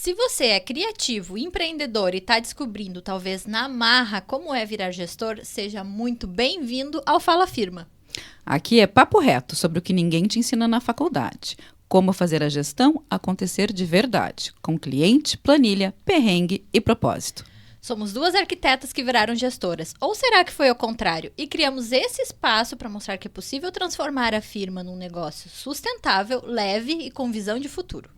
Se você é criativo, empreendedor e está descobrindo, talvez na marra, como é virar gestor, seja muito bem-vindo ao Fala Firma. Aqui é papo reto sobre o que ninguém te ensina na faculdade. Como fazer a gestão acontecer de verdade, com cliente, planilha, perrengue e propósito. Somos duas arquitetas que viraram gestoras. Ou será que foi ao contrário? E criamos esse espaço para mostrar que é possível transformar a firma num negócio sustentável, leve e com visão de futuro.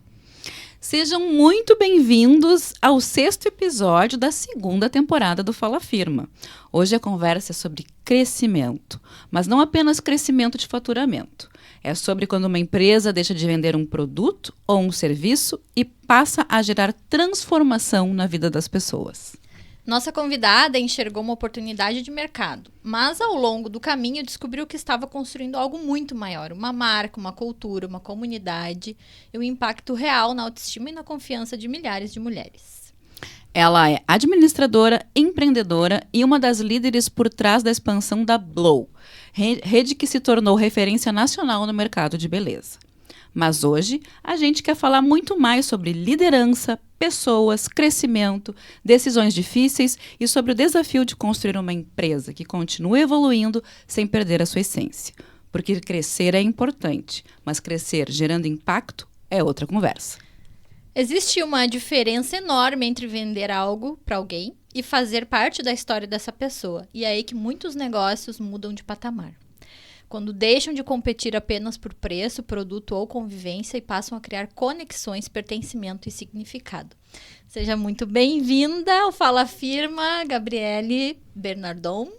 Sejam muito bem-vindos ao 6º episódio da 2ª temporada do Fala Firma. Hoje a conversa é sobre crescimento, mas não apenas crescimento de faturamento. É sobre quando uma empresa deixa de vender um produto ou um serviço e passa a gerar transformação na vida das pessoas. Nossa convidada enxergou uma oportunidade de mercado, mas ao longo do caminho descobriu que estava construindo algo muito maior, uma marca, uma cultura, uma comunidade e um impacto real na autoestima e na confiança de milhares de mulheres. Ela é administradora, empreendedora e uma das líderes por trás da expansão da Blow, rede que se tornou referência nacional no mercado de beleza. Mas hoje a gente quer falar muito mais sobre liderança, pessoas, crescimento, decisões difíceis e sobre o desafio de construir uma empresa que continue evoluindo sem perder a sua essência. Porque crescer é importante, mas crescer gerando impacto é outra conversa. Existe uma diferença enorme entre vender algo para alguém e fazer parte da história dessa pessoa. E é aí que muitos negócios mudam de patamar. Quando deixam de competir apenas por preço, produto ou convivência e passam a criar conexões, pertencimento e significado. Seja muito bem-vinda ao Fala Firma, Gabriele Bernardon.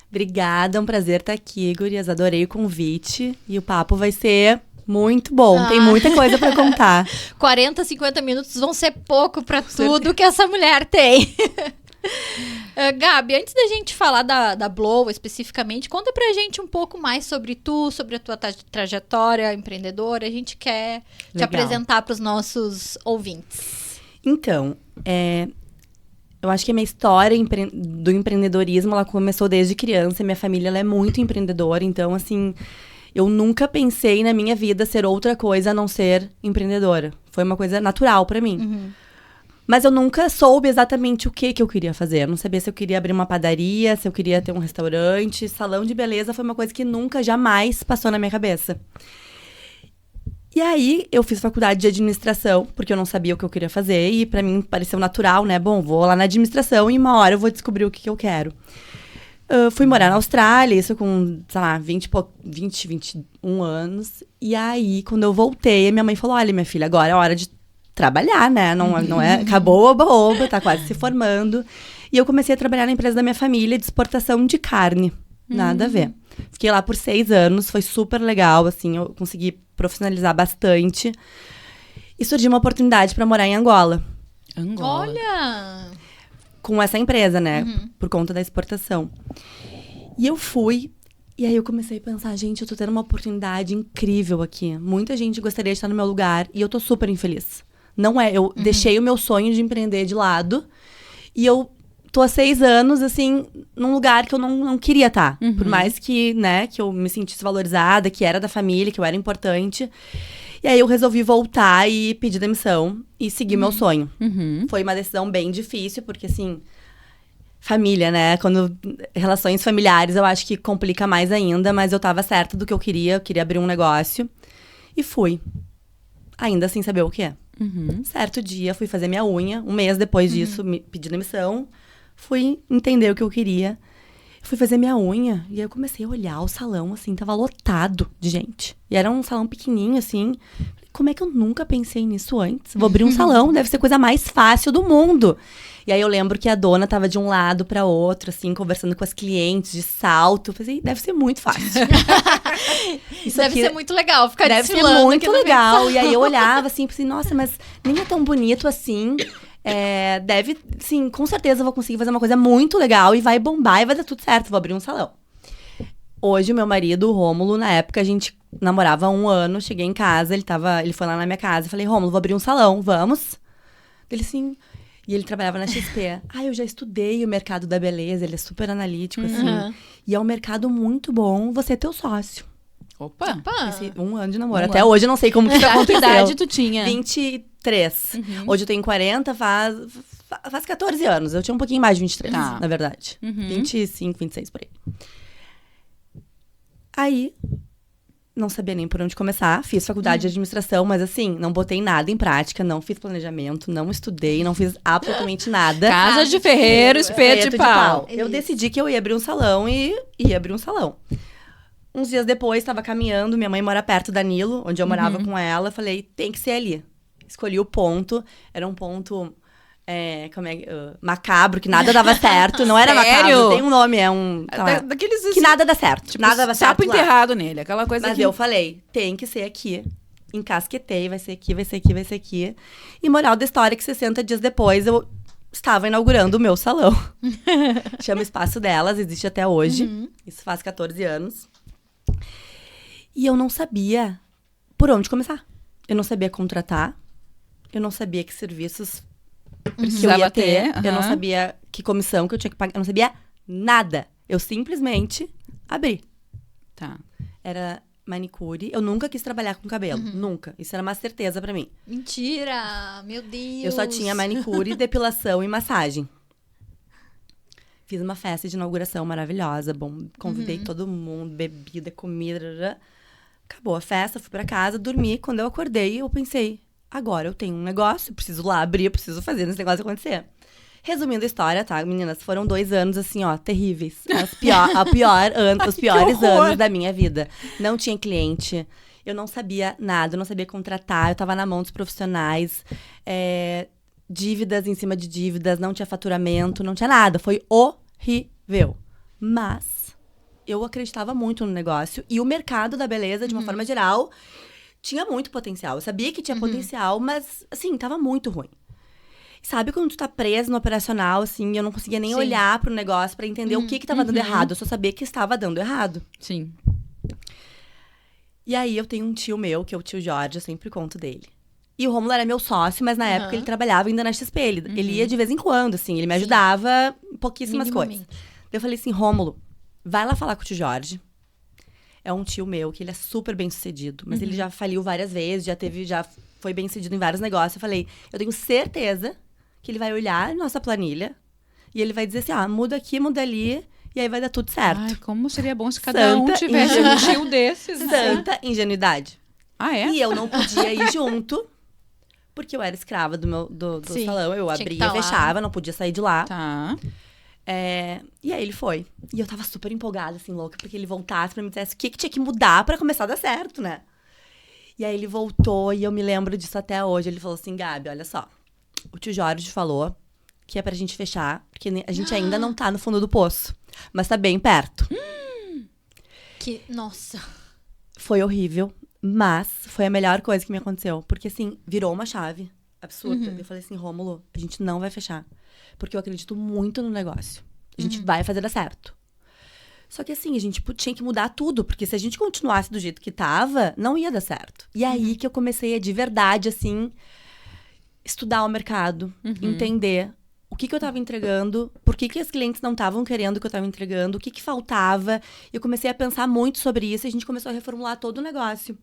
Obrigada, é um prazer estar aqui, gurias. Adorei o convite e o papo vai ser muito bom. Tem muita coisa para contar. 40, 50 minutos vão ser pouco para tudo que essa mulher tem. Gabi, antes da gente falar da Blow especificamente, conta pra gente um pouco mais sobre tu, sobre a tua trajetória empreendedora. A gente quer te apresentar para os nossos ouvintes. Então, eu acho que a minha história do empreendedorismo, ela começou desde criança. Minha família, ela é muito empreendedora, então, assim, eu nunca pensei na minha vida ser outra coisa a não ser empreendedora. Foi uma coisa natural pra mim. Uhum. Mas eu nunca soube exatamente o que eu queria fazer. Eu não sabia se eu queria abrir uma padaria, se eu queria ter um restaurante. Salão de beleza foi uma coisa que nunca, jamais passou na minha cabeça. E aí, eu fiz faculdade de administração, porque eu não sabia o que eu queria fazer. E pra mim, pareceu natural, né? Bom, vou lá na administração e uma hora eu vou descobrir o que eu quero. Fui morar na Austrália, isso com, sei lá, 21 anos. E aí, quando eu voltei, a minha mãe falou, olha, minha filha, agora é hora de trabalhar, né? Não é, acabou oba-oba, tá quase se formando. E eu comecei a trabalhar na empresa da minha família de exportação de carne. Nada a ver. Fiquei lá por 6 anos, foi super legal, assim, eu consegui profissionalizar bastante. E surgiu uma oportunidade para morar em Angola. Olha! Com essa empresa, né? Por conta da exportação. E eu fui, e aí eu comecei a pensar, gente, eu tô tendo uma oportunidade incrível aqui. Muita gente gostaria de estar no meu lugar, e eu tô super infeliz. Não é, eu deixei o meu sonho de empreender de lado, e eu tô há 6 anos, assim, num lugar que eu não queria estar. Por mais que, né, que eu me sentisse valorizada, que era da família, que eu era importante. E aí eu resolvi voltar e pedir demissão e seguir meu sonho. Foi uma decisão bem difícil, porque assim, família, né? Quando relações familiares eu acho que complica mais ainda, mas eu tava certa do que eu queria abrir um negócio. E fui. Ainda sem saber o que é. Certo dia, fui fazer minha unha. Um mês depois disso, me pedi demissão. Fui entender o que eu queria. Fui fazer minha unha. E aí eu comecei a olhar o salão, assim, tava lotado de gente. E era um salão pequenininho, assim. Como é que eu nunca pensei nisso antes? Vou abrir um salão, deve ser a coisa mais fácil do mundo. E aí eu lembro que a dona tava de um lado para outro, assim, conversando com as clientes de salto. Eu pensei, deve ser muito fácil. Isso deve ser muito legal, ficar deve ser muito legal. E aí eu olhava assim, pensei, nossa, mas nem é tão bonito assim. Deve, sim, com certeza eu vou conseguir fazer uma coisa muito legal e vai bombar e vai dar tudo certo, vou abrir um salão. Hoje, o meu marido, o Rômulo, na época a gente namorava há 1 ano, cheguei em casa, ele foi lá na minha casa, falei, Rômulo, vou abrir um salão, vamos? Ele assim, e ele trabalhava na XP. Eu já estudei o mercado da beleza, ele é super analítico, assim. E é um mercado muito bom, você é teu sócio. Opa! Esse 1 ano de namoro. Até hoje eu não sei como que isso Que aconteceu. idade tu tinha? 23. Hoje eu tenho 40, faz 14 anos. Eu tinha um pouquinho mais de 23, na verdade. 25, 26, por aí. Aí, não sabia nem por onde começar. Fiz faculdade de administração, mas assim, não botei nada em prática. Não fiz planejamento, não estudei, não fiz absolutamente nada. Casa de ferreiro, espeto de pau. Eu decidi que eu ia abrir um salão e ia abrir um salão. Uns dias depois, estava caminhando, minha mãe mora perto da Nilo, onde eu morava com ela. Falei, tem que ser ali. Escolhi o ponto, era um ponto macabro, que nada dava certo. Não era macabro, tem um nome, Daqueles assim, que nada dá certo, tipo, nada dava certo sapo lá. enterrado nele, aquela coisa Mas que... eu falei, tem que ser aqui. Encasquetei, vai ser aqui, vai ser aqui, vai ser aqui. E moral da história é que 60 dias depois, eu estava inaugurando o meu salão. Chama Espaço Delas, existe até hoje. Isso faz 14 anos. E eu não sabia por onde começar. Eu não sabia contratar. Eu não sabia que serviços que eu ia ter. Eu não sabia que comissão que eu tinha que pagar. Eu não sabia nada. Eu simplesmente abri. Tá. Era manicure. Eu nunca quis trabalhar com cabelo. Nunca. Isso era uma certeza pra mim. Mentira! Meu Deus! Eu só tinha manicure, depilação e massagem. Fiz uma festa de inauguração maravilhosa. Bom, convidei todo mundo, bebida, comida. Acabou a festa, fui pra casa, dormi. Quando eu acordei, eu pensei, agora eu tenho um negócio, preciso lá abrir, eu preciso fazer esse negócio acontecer. Resumindo a história, tá, meninas? Foram 2 anos, assim, ó, terríveis. Os piores anos da minha vida. Não tinha cliente, eu não sabia nada, eu não sabia contratar, eu tava na mão dos profissionais. Dívidas em cima de dívidas, não tinha faturamento, não tinha nada. Foi horrível. Mas eu acreditava muito no negócio. E o mercado da beleza, de uma forma geral, tinha muito potencial. Eu sabia que tinha potencial, mas, assim, tava muito ruim. Sabe quando tu tá preso no operacional, assim, eu não conseguia nem olhar pro negócio pra entender o que tava dando errado. Eu só sabia que estava dando errado. Sim. E aí, eu tenho um tio meu, que é o tio Jorge, eu sempre conto dele. E o Rômulo era meu sócio, mas na época ele trabalhava ainda na XP. Ele ia de vez em quando, assim, ele me ajudava em pouquíssimas coisas. Eu falei assim, Rômulo, vai lá falar com o tio Jorge. É um tio meu, que ele é super bem sucedido. Mas ele já faliu várias vezes, já foi bem sucedido em vários negócios. Eu falei, eu tenho certeza que ele vai olhar nossa planilha e ele vai dizer assim, muda aqui, muda ali, e aí vai dar tudo certo. Ai, como seria bom se cada um tivesse um tio desses. Santa ingenuidade. Ah, é? E eu não podia ir junto, porque eu era escrava do salão. Eu abria e fechava, não podia sair de lá. Tá. E aí ele foi. E eu tava super empolgada, assim, louca, porque ele voltasse pra me dizer o que tinha que mudar pra começar a dar certo, né? E aí ele voltou, e eu me lembro disso até hoje. Ele falou assim, Gabi, olha só. O tio Jorge falou que é pra gente fechar, porque a gente ainda não tá no fundo do poço, mas tá bem perto. Nossa. Foi horrível, mas foi a melhor coisa que me aconteceu. Porque, assim, virou uma chave absurda. Eu falei assim, Rômulo, a gente não vai fechar. Porque eu acredito muito no negócio. A gente vai fazer dar certo. Só que, assim, a gente tinha que mudar tudo. Porque se a gente continuasse do jeito que tava, não ia dar certo. E aí que eu comecei a, de verdade, assim, estudar o mercado. Entender o que eu tava entregando. Por que as clientes não estavam querendo o que eu tava entregando. O que faltava. E eu comecei a pensar muito sobre isso. E a gente começou a reformular todo o negócio.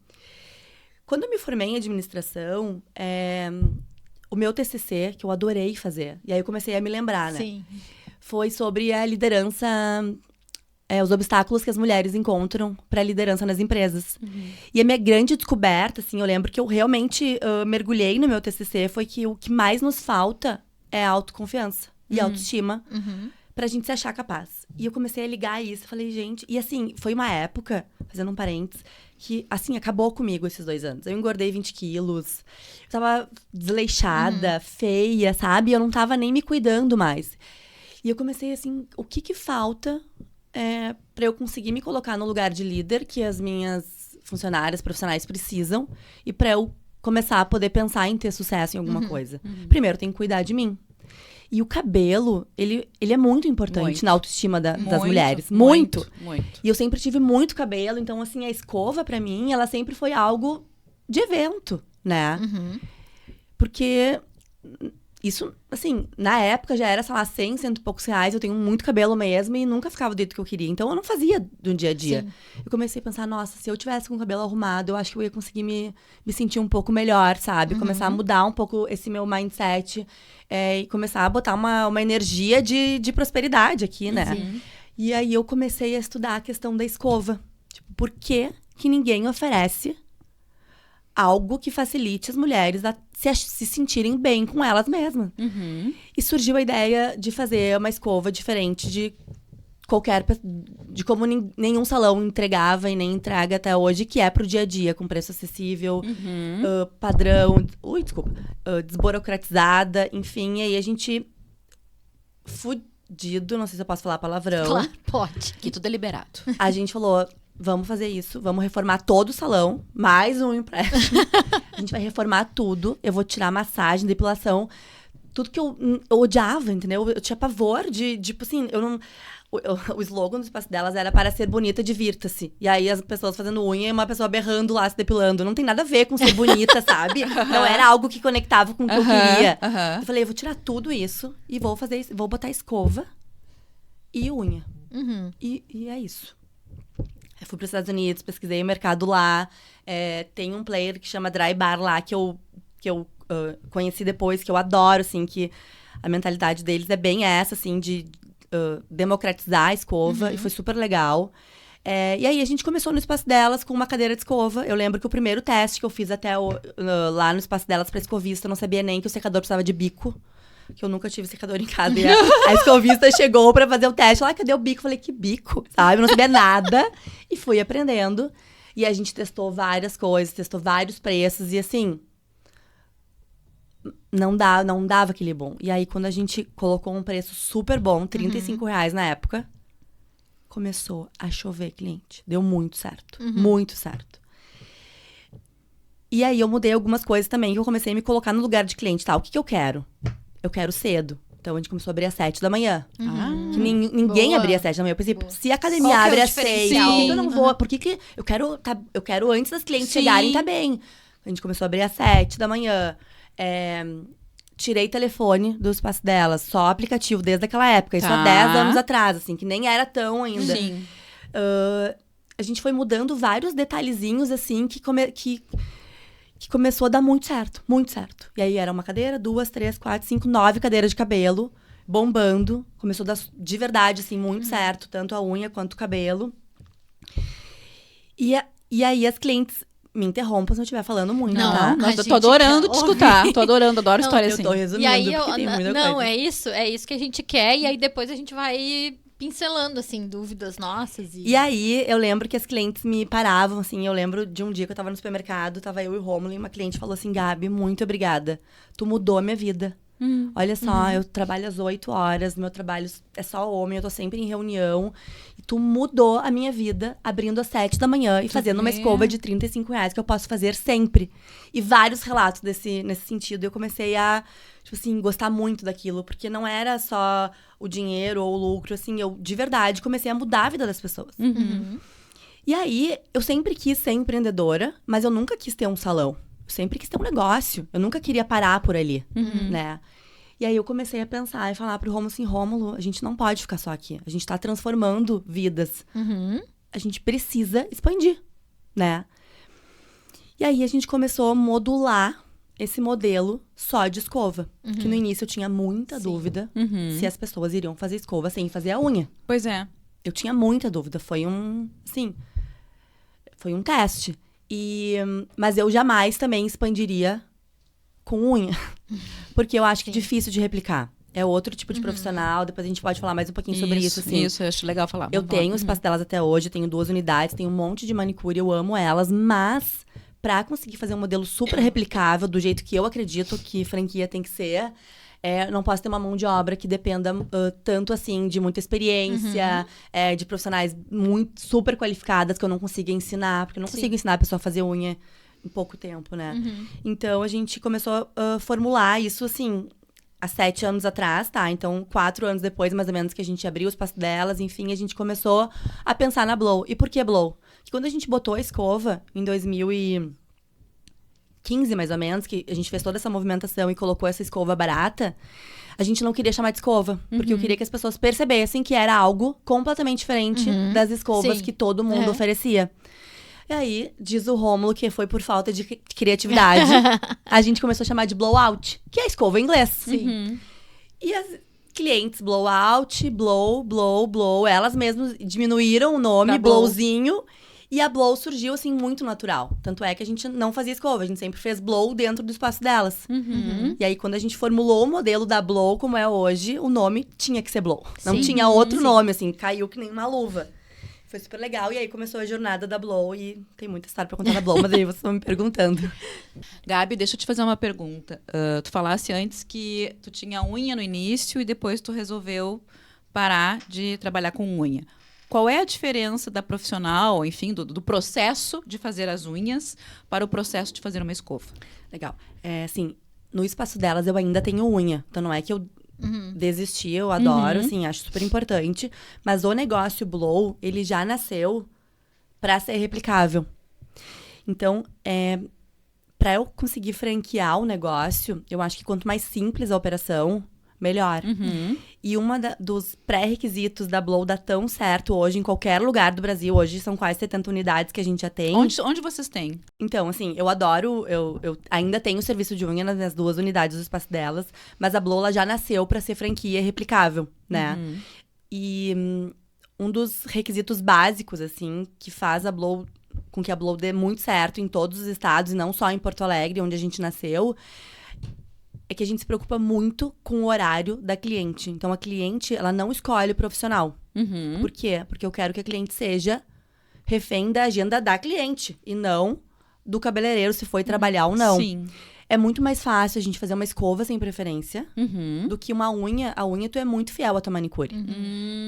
Quando eu me formei em administração, o meu TCC, que eu adorei fazer. E aí eu comecei a me lembrar, né? Sim. Foi sobre a liderança, os obstáculos que as mulheres encontram para a liderança nas empresas. E a minha grande descoberta, assim, eu lembro que eu realmente mergulhei no meu TCC, foi que o que mais nos falta é autoconfiança e autoestima pra gente se achar capaz. E eu comecei a ligar isso, falei, gente... E assim, foi uma época, fazendo um parênteses, que, assim, acabou comigo esses 2 anos. Eu engordei 20 quilos, eu tava desleixada, feia, sabe? Eu não tava nem me cuidando mais. E eu comecei, assim, o que falta pra eu conseguir me colocar no lugar de líder que as minhas funcionárias, profissionais precisam, e pra eu começar a poder pensar em ter sucesso em alguma coisa. Primeiro, eu tenho que cuidar de mim. E o cabelo, ele é muito importante na autoestima das mulheres. Muito. E eu sempre tive muito cabelo, então, assim, a escova, pra mim, ela sempre foi algo de evento, né? Porque isso, assim, na época já era, sei lá, 100, cento e poucos reais. Eu tenho muito cabelo mesmo e nunca ficava do jeito que eu queria. Então, eu não fazia do dia a dia. Sim. Eu comecei a pensar, nossa, se eu tivesse com o cabelo arrumado, eu acho que eu ia conseguir me sentir um pouco melhor, sabe? Começar a mudar um pouco esse meu mindset. E começar a botar uma energia de prosperidade aqui, né? Sim. E aí, eu comecei a estudar a questão da escova. Tipo, por que ninguém oferece algo que facilite as mulheres a se sentirem bem com elas mesmas? E surgiu a ideia de fazer uma escova diferente de como nenhum salão entregava e nem entrega até hoje, que é pro dia a dia, com preço acessível, padrão, desburocratizada, enfim. E aí a gente, fudido, não sei se eu posso falar palavrão. Claro, pode. Que tudo é liberado. A gente falou, vamos fazer isso, vamos reformar todo o salão, mais um empréstimo. A gente vai reformar tudo, eu vou tirar massagem, depilação, tudo que eu odiava, entendeu? Eu tinha pavor de, tipo assim, eu não... O slogan do espaço delas era para ser bonita, divirta-se. E aí as pessoas fazendo unha e uma pessoa berrando lá, se depilando. Não tem nada a ver com ser bonita, sabe? Não era algo que conectava com o que eu queria. Eu falei, eu vou tirar tudo isso e vou botar escova e unha. E é isso. Eu fui para os Estados Unidos, pesquisei o mercado lá. Tem um player que chama Dry Bar lá, que eu conheci depois, que eu adoro, assim, que a mentalidade deles é bem essa, assim, de democratizar a escova. E foi super legal. E aí, a gente começou no espaço delas com uma cadeira de escova. Eu lembro que o primeiro teste que eu fiz lá no espaço delas pra escovista, eu não sabia nem que o secador precisava de bico. Que eu nunca tive secador em casa. E a escovista chegou pra fazer o teste. Lá, cadê o bico? Eu falei, que bico? Sabe? Eu não sabia nada. E fui aprendendo. E a gente testou várias coisas, testou vários preços. E assim, não dava aquele bom. E aí, quando a gente colocou um preço super bom, R$35 na época, começou a chover cliente. Deu muito certo. Muito certo. E aí, eu mudei algumas coisas também, que eu comecei a me colocar no lugar de cliente, tá? O que eu quero? Eu quero cedo. Então, a gente começou a abrir às 7 da manhã. Que ninguém abria às 7 da manhã. Eu pensei, se a academia Qual que é abre o às 6, diferencial? por que eu não vou? Por que eu quero antes das clientes chegarem, tá bem. A gente começou a abrir às 7 da manhã. Tirei telefone do espaço delas, só aplicativo, desde aquela época. Isso há 10 anos atrás, assim, que nem era tão ainda. Sim. A gente foi mudando vários detalhezinhos, assim, que começou a dar muito certo, muito certo. E aí era uma cadeira, 2, 3, 4, 5, 9 cadeiras de cabelo, bombando. Começou a dar de verdade, assim, muito certo, tanto a unha quanto o cabelo. E aí as clientes me interrompam se eu estiver falando muito, Não, tá? Nossa, eu gente tô adorando quer te escutar. Tô adorando, adoro história Eu assim. tô resumindo, E aí, porque tem muita não, coisa. é isso que a gente quer. E aí, depois a gente vai pincelando, assim, dúvidas nossas. E aí, eu lembro que as clientes me paravam, assim. Eu lembro de um dia que eu tava no supermercado, tava eu e o Rômulo, e uma cliente falou assim, Gabi, muito obrigada. Tu mudou a minha vida. Olha só, eu trabalho às 8 horas, meu trabalho é só homem, eu tô sempre em reunião. E tu mudou a minha vida abrindo às 7 da manhã e fazendo uma escova de R$35 que eu posso fazer sempre. E vários relatos nesse sentido. Eu comecei a, tipo assim, gostar muito daquilo, porque não era só o dinheiro ou o lucro, assim, eu de verdade comecei a mudar a vida das pessoas. E aí, eu sempre quis ser empreendedora, mas eu nunca quis ter um salão. Eu sempre quis ter um negócio. Eu nunca queria parar por ali, né? E aí eu comecei a pensar e falar pro Rômulo assim, Rômulo, a gente não pode ficar só aqui. A gente tá transformando vidas. A gente precisa expandir, né? E aí a gente começou a modular esse modelo só de escova. Que no início eu tinha muita dúvida se as pessoas iriam fazer escova sem fazer a unha. Pois é. Eu tinha muita dúvida. Foi um teste. Mas eu jamais também expandiria com unha. Porque eu acho que é difícil de replicar. É outro tipo de profissional. Depois a gente pode falar mais um pouquinho sobre isso. Assim. Isso, eu acho legal falar. Eu tenho o espaço delas até hoje. Eu tenho 2 unidades. Tenho um monte de manicure. Eu amo elas. Mas, pra conseguir fazer um modelo super replicável, do jeito que eu acredito que franquia tem que ser... não posso ter uma mão de obra que dependa tanto, assim, de muita experiência, de profissionais muito super qualificadas que eu não consiga ensinar, porque eu não consigo ensinar a pessoa a fazer unha em pouco tempo, né? Então, a gente começou a formular isso, assim, há 7 anos atrás, tá? Então, 4 anos depois, mais ou menos, que a gente abriu o espaço delas, enfim, a gente começou a pensar na Blow. E por que Blow? Porque quando a gente botou a escova, em 2015, 2015, mais ou menos, que a gente fez toda essa movimentação e colocou essa escova barata, a gente não queria chamar de escova. Porque eu queria que as pessoas percebessem que era algo completamente diferente das escovas Sim. que todo mundo oferecia. E aí, diz o Rômulo que foi por falta de criatividade. A gente começou a chamar de blowout, que é a escova em inglês. Sim. E as clientes, blowout, blow, elas mesmas diminuíram o nome, Pra blow. blowzinho. E a blow surgiu, assim, muito natural. Tanto é que a gente não fazia escova, a gente sempre fez blow dentro do espaço delas. E aí, quando a gente formulou o modelo da blow, como é hoje, o nome tinha que ser blow. Não Sim. tinha outro nome, assim, caiu que nem uma luva. Foi super legal. E aí começou a jornada da Blow. E tem muita história pra contar da Blow, mas aí vocês estão me perguntando. Gabi, deixa eu te fazer uma pergunta. Tu falasse antes que tu tinha unha no início e depois tu resolveu parar de trabalhar com unha. Qual é a diferença da profissional, enfim, do processo de fazer as unhas para o processo de fazer uma escova? Legal. Assim, no espaço delas eu ainda tenho unha. Então não é que eu desisti, eu adoro, assim, acho super importante. Mas o negócio Blow, ele já nasceu pra ser replicável. Então, pra eu conseguir franquear o negócio, eu acho que quanto mais simples a operação, melhor. E dos pré-requisitos da Blow dá tão certo hoje em qualquer lugar do Brasil. Hoje são quase 70 unidades que a gente já tem. Onde vocês têm? Então, assim, eu adoro, eu ainda tenho serviço de unha nas minhas 2 unidades do espaço delas, mas a Blow ela já nasceu pra ser franquia replicável, né? E um dos requisitos básicos, assim, que faz com que a Blow dê muito certo em todos os estados, e não só em Porto Alegre, onde a gente nasceu, é que a gente se preocupa muito com o horário da cliente. Então, a cliente, ela não escolhe o profissional. Por quê? Porque eu quero que a cliente seja refém da agenda da cliente e não do cabeleireiro, se foi trabalhar ou não. Sim. É muito mais fácil a gente fazer uma escova sem preferência do que uma unha. A unha, tu é muito fiel à tua manicure.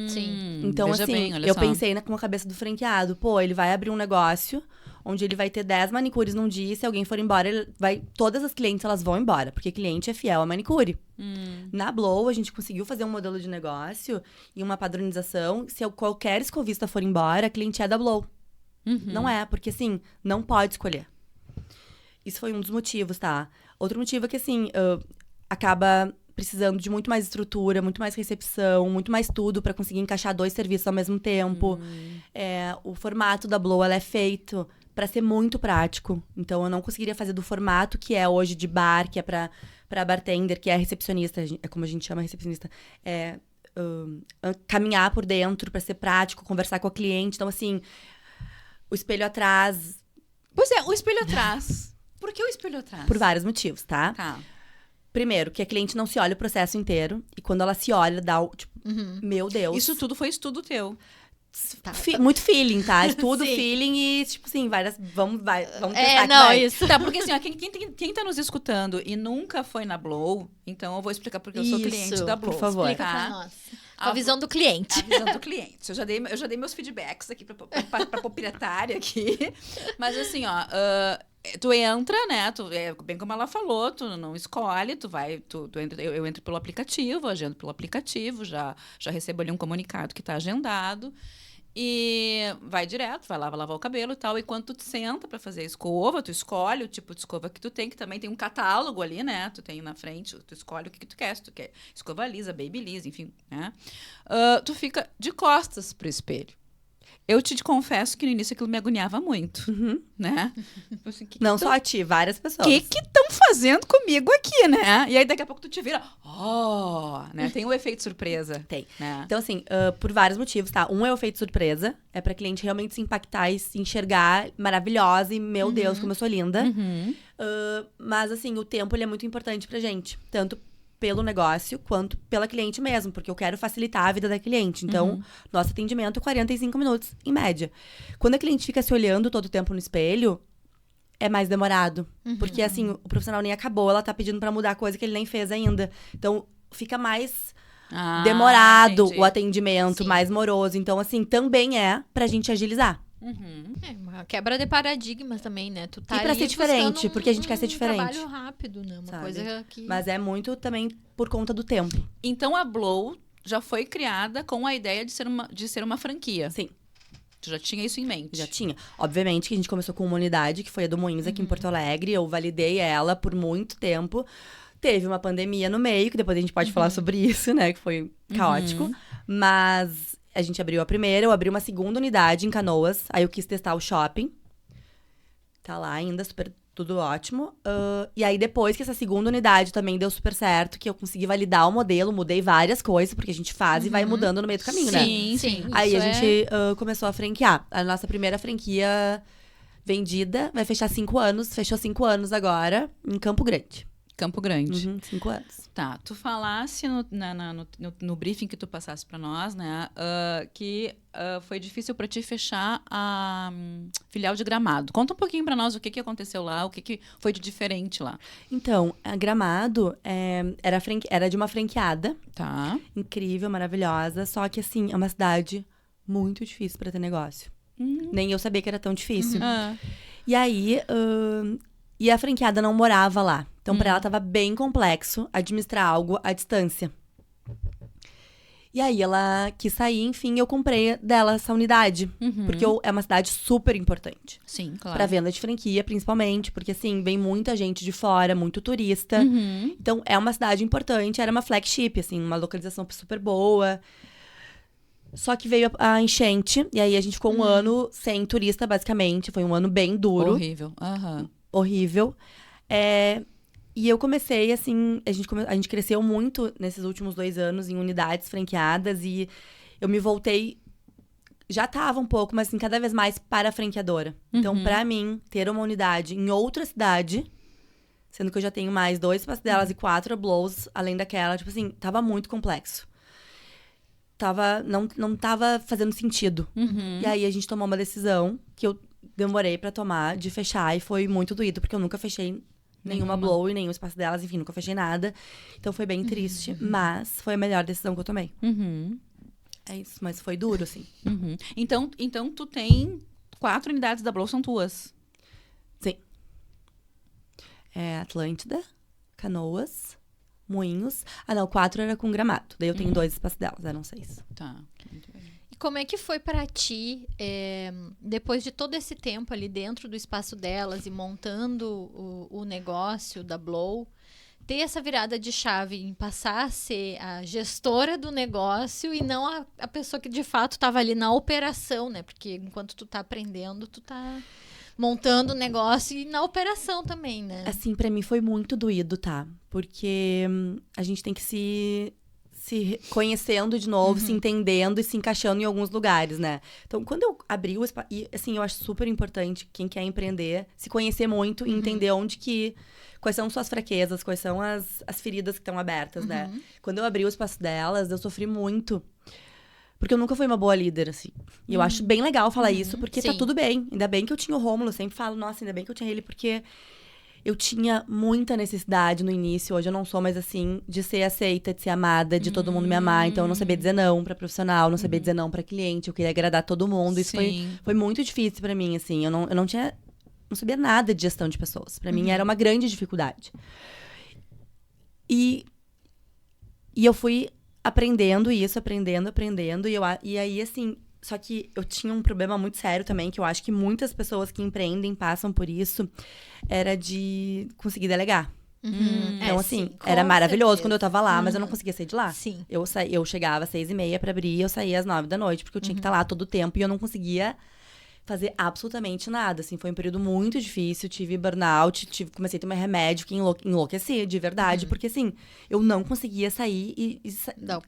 Sim. Então, Veja assim, bem, olha eu só. pensei com a cabeça do franqueado. Pô, ele vai abrir um negócio onde ele vai ter 10 manicures num dia. E se alguém for embora, todas as clientes, elas vão embora. Porque cliente é fiel à manicure. Na Blow, a gente conseguiu fazer um modelo de negócio e uma padronização. Se qualquer escovista for embora, a cliente é da Blow. Não é, porque assim, não pode escolher. Isso foi um dos motivos, tá? Outro motivo é que, assim, acaba precisando de muito mais estrutura, muito mais recepção, muito mais tudo pra conseguir encaixar 2 serviços ao mesmo tempo. O formato da Blow, ela é feito pra ser muito prático. Então, eu não conseguiria fazer do formato que é hoje de bar, que é pra bartender, que é recepcionista, é como a gente chama recepcionista. Caminhar por dentro pra ser prático, conversar com a cliente. Então, assim, o espelho atrás, Pois é, o espelho atrás. Por que o espelho atrás? por vários motivos, tá? Tá. Primeiro, que a cliente não se olha o processo inteiro. E quando ela se olha, dá o, tipo, meu Deus. Isso tudo foi estudo teu. Muito feeling, tá? Tudo Sim. feeling e, tipo assim, vamos testar que não, vai. isso. Tá, porque assim, ó, quem tá nos escutando e nunca foi na Blow, então eu vou explicar porque eu sou Isso, cliente da Blow. por favor. Explica Tá? pra nós. Com a visão do cliente. A visão do cliente. Eu já dei meus feedbacks aqui pra proprietária aqui. Mas assim, ó, tu entra, né? Bem como ela falou, tu não escolhe, eu entro pelo aplicativo, agendo pelo aplicativo, já recebo ali um comunicado que tá agendado. E vai direto, vai lá, vai lavar o cabelo e tal. E quando tu senta pra fazer a escova, tu escolhe o tipo de escova que tu tem, que também tem um catálogo ali, né? Tu tem na frente, tu escolhe o que tu quer. Se tu quer escova lisa, babyliss, enfim, né? Tu fica de costas pro espelho. Eu te confesso que no início aquilo me agoniava muito, né? Assim, Não só a ti, várias pessoas. o que estão fazendo comigo aqui, né? E aí daqui a pouco tu te vira, né? Tem o efeito surpresa. Tem. Né? Então, assim, por vários motivos, tá? Um é o efeito surpresa. É pra cliente realmente se impactar e se enxergar maravilhosa. E, meu Deus, como eu sou linda. Mas, assim, o tempo, ele é muito importante pra gente. Tanto pelo negócio, quanto pela cliente mesmo. Porque eu quero facilitar a vida da cliente. Então, nosso atendimento, 45 minutos, em média. Quando a cliente fica se olhando todo o tempo no espelho, é mais demorado. Porque, assim, o profissional nem acabou. Ela tá pedindo pra mudar coisa que ele nem fez ainda. Então, fica mais demorado entendi. o atendimento, Sim. mais moroso. Então, assim, também é pra gente agilizar. É uma quebra de paradigmas também, né? Tu tá E pra ali ser diferente, buscando porque a gente quer ser diferente. trabalho rápido, né? Uma Sabe? coisa que... Mas é muito também por conta do tempo. Então a Blow já foi criada com a ideia de ser uma franquia. Sim. Tu já tinha isso em mente? Já tinha. Obviamente que a gente começou com uma unidade, que foi a do Moinhos aqui em Porto Alegre. Eu validei ela por muito tempo. Teve uma pandemia no meio, que depois a gente pode falar sobre isso, né? Que foi caótico. Mas a gente abriu a primeira, eu abri uma segunda unidade em Canoas. Aí eu quis testar o shopping. Tá lá ainda, super, tudo ótimo. E aí depois que essa segunda unidade também deu super certo, que eu consegui validar o modelo, mudei várias coisas, porque a gente faz e vai mudando no meio do caminho, né? Sim. Aí isso a gente começou a franquear. A nossa primeira franquia vendida vai fechar 5 anos. Fechou 5 anos agora, em Campo Grande. Campo Grande. 5 anos. Tá, tu falasse no briefing que tu passasse pra nós, né, que foi difícil pra ti fechar a filial de Gramado. Conta um pouquinho pra nós o que aconteceu lá, o que foi de diferente lá. Então, a Gramado era de uma franqueada. Tá. Incrível, maravilhosa. Só que, assim, é uma cidade muito difícil pra ter negócio. Nem eu sabia que era tão difícil. E aí, e a franqueada não morava lá. Então, pra ela, tava bem complexo administrar algo à distância. E aí, ela quis sair, enfim, eu comprei dela essa unidade. Porque é uma cidade super importante. Sim, claro. Pra venda de franquia, principalmente. Porque, assim, vem muita gente de fora, muito turista. Então, é uma cidade importante. Era uma flagship, assim, uma localização super boa. Só que veio a enchente. E aí, a gente ficou um ano sem turista, basicamente. Foi um ano bem duro. Horrível. Horrível. E eu comecei, assim, a gente cresceu muito nesses últimos 2 anos em unidades franqueadas e eu me voltei, já tava um pouco, mas assim, cada vez mais para a franqueadora. Então, pra mim, ter uma unidade em outra cidade, sendo que eu já tenho mais 2 Passadelas e 4 Blows, além daquela, tipo assim, tava muito complexo. Não tava fazendo sentido. E aí, a gente tomou uma decisão que eu demorei pra tomar, de fechar, e foi muito doído, porque eu nunca fechei nenhuma Blow e nenhum espaço delas, enfim, nunca fechei nada. Então foi bem triste, mas foi a melhor decisão que eu tomei. É isso, mas foi duro, assim. Então tu tem 4 unidades da Blow, são tuas? Sim. Atlântida, Canoas, Moinhos. 4 era com Gramado. Daí eu tenho 2 espaços delas, eram 6. Tá, muito bem. Como é que foi pra ti, depois de todo esse tempo ali dentro do espaço delas e montando o negócio da Blow, ter essa virada de chave em passar a ser a gestora do negócio e não a pessoa que de fato estava ali na operação, né? Porque enquanto tu tá aprendendo, tu tá montando o negócio e na operação também, né? Assim, pra mim foi muito doído, tá? Porque a gente tem que se conhecendo de novo, se entendendo e se encaixando em alguns lugares, né? Então, quando eu abri o espaço... E, assim, eu acho super importante quem quer empreender se conhecer muito e entender quais são suas fraquezas, quais são as feridas que estão abertas, né? Quando eu abri o espaço delas, eu sofri muito. Porque eu nunca fui uma boa líder, assim. E eu acho bem legal falar isso, porque tá tudo bem. Ainda bem que eu tinha o Rômulo, eu sempre falo, nossa, ainda bem que eu tinha ele, porque... Eu tinha muita necessidade no início, hoje eu não sou mais assim, de ser aceita, de ser amada, de todo mundo me amar. Então eu não sabia dizer não pra profissional, não sabia dizer não pra cliente, eu queria agradar todo mundo. Isso foi muito difícil pra mim, assim. Eu não sabia nada de gestão de pessoas. Pra mim era uma grande dificuldade. E eu fui aprendendo isso, aprendendo. E aí, assim... Só que eu tinha um problema muito sério também, que eu acho que muitas pessoas que empreendem passam por isso, era de conseguir delegar. Então, assim, era maravilhoso quando eu tava lá, mas eu não conseguia sair de lá. Sim. Eu chegava às 6h30 pra abrir e eu saía às 9 da noite, porque eu tinha que estar lá todo o tempo e eu não conseguia fazer absolutamente nada, assim. Foi um período muito difícil, tive burnout, comecei a tomar remédio, que enlouqueci, de verdade, porque, assim, eu não conseguia sair e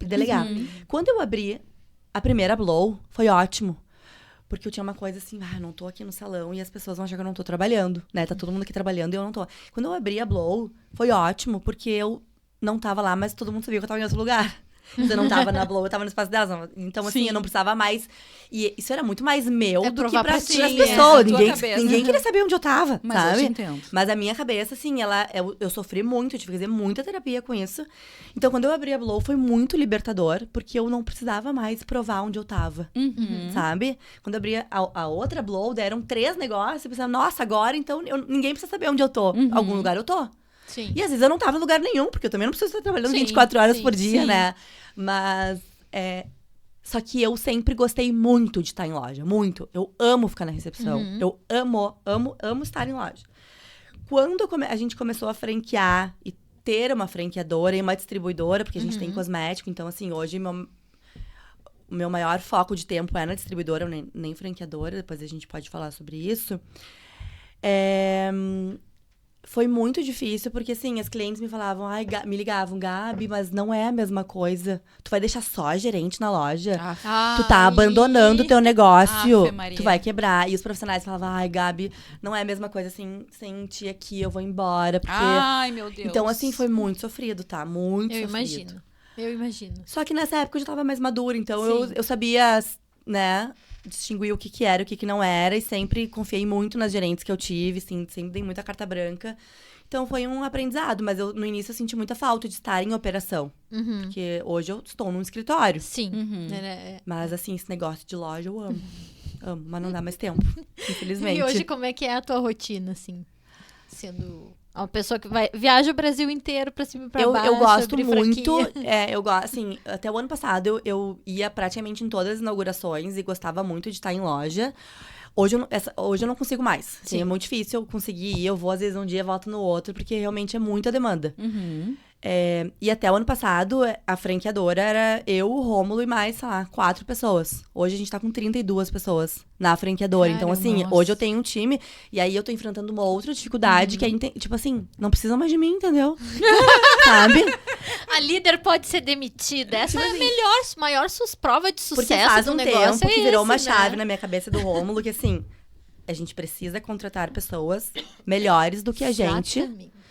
delegar. Quando eu abri a primeira Blow, foi ótimo. Porque eu tinha uma coisa assim, eu não tô aqui no salão e as pessoas vão achar que eu não tô trabalhando, né? Tá todo mundo aqui trabalhando e eu não tô. Quando eu abri a Blow, foi ótimo, porque eu não tava lá, mas todo mundo sabia que eu tava em outro lugar. Eu não tava na Blow, eu tava no espaço delas. Então, assim, eu não precisava mais. E isso era muito mais meu do que para as pessoas. Ninguém queria saber onde eu tava, mas sabe? Eu te entendo. Mas a minha cabeça, assim, eu sofri muito, eu tive que fazer muita terapia com isso. Então, quando eu abri a Blow, foi muito libertador, porque eu não precisava mais provar onde eu tava, sabe? Quando eu abri a outra Blow, deram 3 negócios, eu pensava, nossa, agora, então, ninguém precisa saber onde eu tô. Algum lugar eu tô. Sim. E às vezes eu não tava em lugar nenhum, porque eu também não preciso estar trabalhando 24 horas por dia, né? Mas Só que eu sempre gostei muito de estar em loja, muito. Eu amo ficar na recepção. Eu amo estar em loja. Quando a gente começou a franquear e ter uma franqueadora e uma distribuidora, porque a gente tem cosmético, então assim, hoje o meu maior foco de tempo é na distribuidora, nem franqueadora, depois a gente pode falar sobre isso. Foi muito difícil, porque assim, as clientes me falavam, me ligavam, Gabi, mas não é a mesma coisa. Tu vai deixar só a gerente na loja? Tu tá abandonando o teu negócio. Tu vai quebrar. E os profissionais falavam, Gabi, não é a mesma coisa assim, sem ti aqui, eu vou embora. Porque... Ai, meu Deus. Então, assim, foi muito sofrido, tá? Muito Eu sofrido. Eu imagino. Só que nessa época eu já tava mais madura, então eu sabia, né, distinguir o que era e o que não era. E sempre confiei muito nas gerentes que eu tive, assim, sempre dei muita carta branca. Então foi um aprendizado, mas no início eu senti muita falta de estar em operação. Porque hoje eu estou num escritório. Sim. Mas assim, esse negócio de loja eu amo. Amo, mas não dá mais tempo, infelizmente. E hoje como é que é a tua rotina, assim? Sendo... uma pessoa que viaja o Brasil inteiro pra cima e pra baixo. Eu gosto muito. Eu gosto, assim, até o ano passado eu ia praticamente em todas as inaugurações e gostava muito de estar em loja. Hoje eu não consigo mais. Assim, é muito difícil eu conseguir ir. Eu vou, às vezes, um dia, volto no outro, porque realmente é muita demanda. E até o ano passado, a franqueadora era eu, o Rômulo e mais, sei lá, 4 pessoas. Hoje a gente tá com 32 pessoas na franqueadora. Então, assim, hoje eu tenho um time. E aí eu tô enfrentando uma outra dificuldade que é, tipo assim, não precisa mais de mim, entendeu? Sabe? A líder pode ser demitida. Essa é a maior prova de sucesso porque faz do um negócio. tempo que virou uma chave na minha cabeça do Rômulo, que assim, a gente precisa contratar pessoas melhores do que a gente. Exatamente.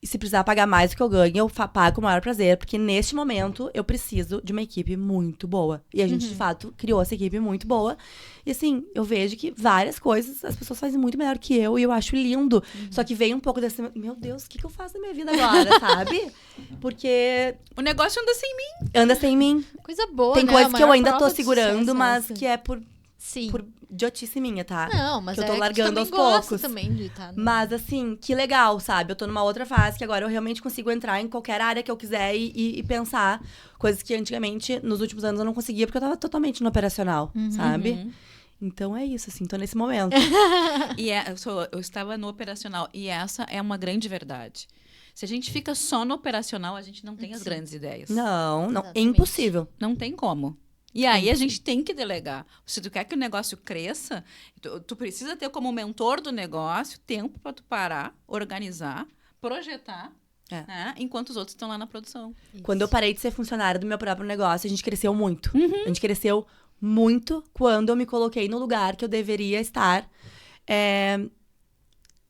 E se precisar pagar mais do que eu ganho, eu pago com o maior prazer. Porque neste momento, eu preciso de uma equipe muito boa. E a gente, de fato, criou essa equipe muito boa. E assim, eu vejo que várias coisas as pessoas fazem muito melhor que eu. E eu acho lindo. Só que vem um pouco desse... Meu Deus, o que eu faço na minha vida agora, sabe? Porque... o negócio anda sem mim. anda sem mim. Coisa boa, Tem né? coisas que eu ainda tô Prova de segurando, sucesso mas essa. que é por Sim. idiotice minha, tá? Não, mas que eu tô é largando que tu aos também gosta poucos. também de estar... Mas, assim, que legal, sabe? Eu tô numa outra fase que agora eu realmente consigo entrar em qualquer área que eu quiser e pensar coisas que antigamente, nos últimos anos, eu não conseguia, porque eu tava totalmente no operacional, sabe? Então é isso, assim, tô nesse momento. E eu estava no operacional. E essa é uma grande verdade. Se a gente fica só no operacional, a gente não tem as grandes ideias. Não, é Exatamente. impossível. Não tem como. E aí a gente tem que delegar. Se tu quer que o negócio cresça, tu precisa ter como mentor do negócio tempo para tu parar, organizar, projetar, né, enquanto os outros estão lá na produção. Isso. Quando eu parei de ser funcionária do meu próprio negócio, a gente cresceu muito. A gente cresceu muito quando eu me coloquei no lugar que eu deveria estar,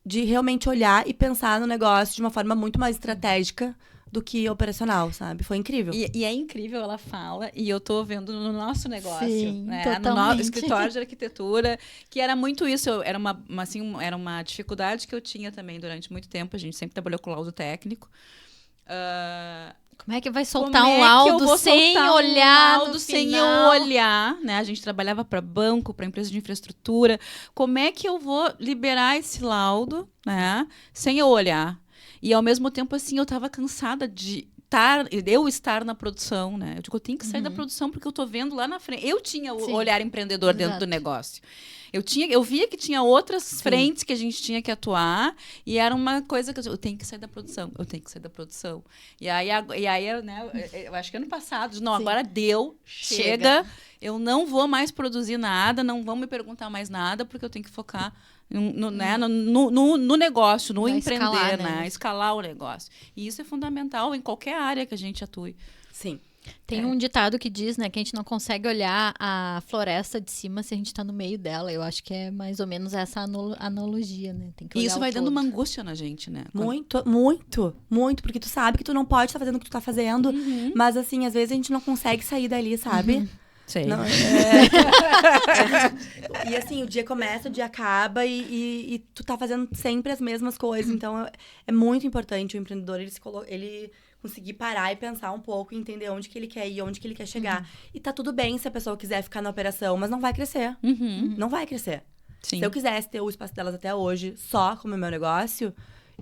de realmente olhar e pensar no negócio de uma forma muito mais estratégica do que operacional, sabe? Foi incrível. E é incrível, ela fala, e eu tô vendo no nosso negócio, Sim, né? No totalmente. nosso escritório de arquitetura, que era muito isso, era uma dificuldade que eu tinha também durante muito tempo, a gente sempre trabalhou com laudo técnico. Como é que vai soltar um laudo sem olhar no sem eu final? olhar, né? A gente trabalhava para banco, para empresa de infraestrutura. Como é que eu vou liberar esse laudo, né? Sem eu olhar? E ao mesmo tempo, assim, eu estava cansada de estar na produção, né? Eu digo, eu tenho que sair da produção porque eu tô vendo lá na frente. Eu tinha o olhar empreendedor dentro do negócio. Eu via que tinha outras frentes que a gente tinha que atuar e era uma coisa que eu tenho que sair da produção, eu tenho que sair da produção. E aí né, eu acho que ano passado, não, agora deu, chega, eu não vou mais produzir nada, não vão me perguntar mais nada, porque eu tenho que focar no negócio, no empreender, escalar, né? Escalar o negócio. E isso é fundamental em qualquer área que a gente atue. Sim. Tem um ditado que diz, né, que a gente não consegue olhar a floresta de cima se a gente tá no meio dela. Eu acho que é mais ou menos essa analogia, né? Tem que olhar E isso vai o dando todo. uma angústia na gente, né? Muito, muito, muito. Porque tu sabe que tu não pode estar fazendo o que tu tá fazendo. Mas, assim, às vezes a gente não consegue sair dali, sabe? Sei. Não, e assim, o dia começa, o dia acaba e tu tá fazendo sempre as mesmas coisas. Então, é muito importante o empreendedor, ele conseguir parar e pensar um pouco e entender onde que ele quer ir, onde que ele quer chegar. E tá tudo bem se a pessoa quiser ficar na operação, mas não vai crescer. Não vai crescer. Sim. Se eu quisesse ter o espaço delas até hoje, só como meu negócio,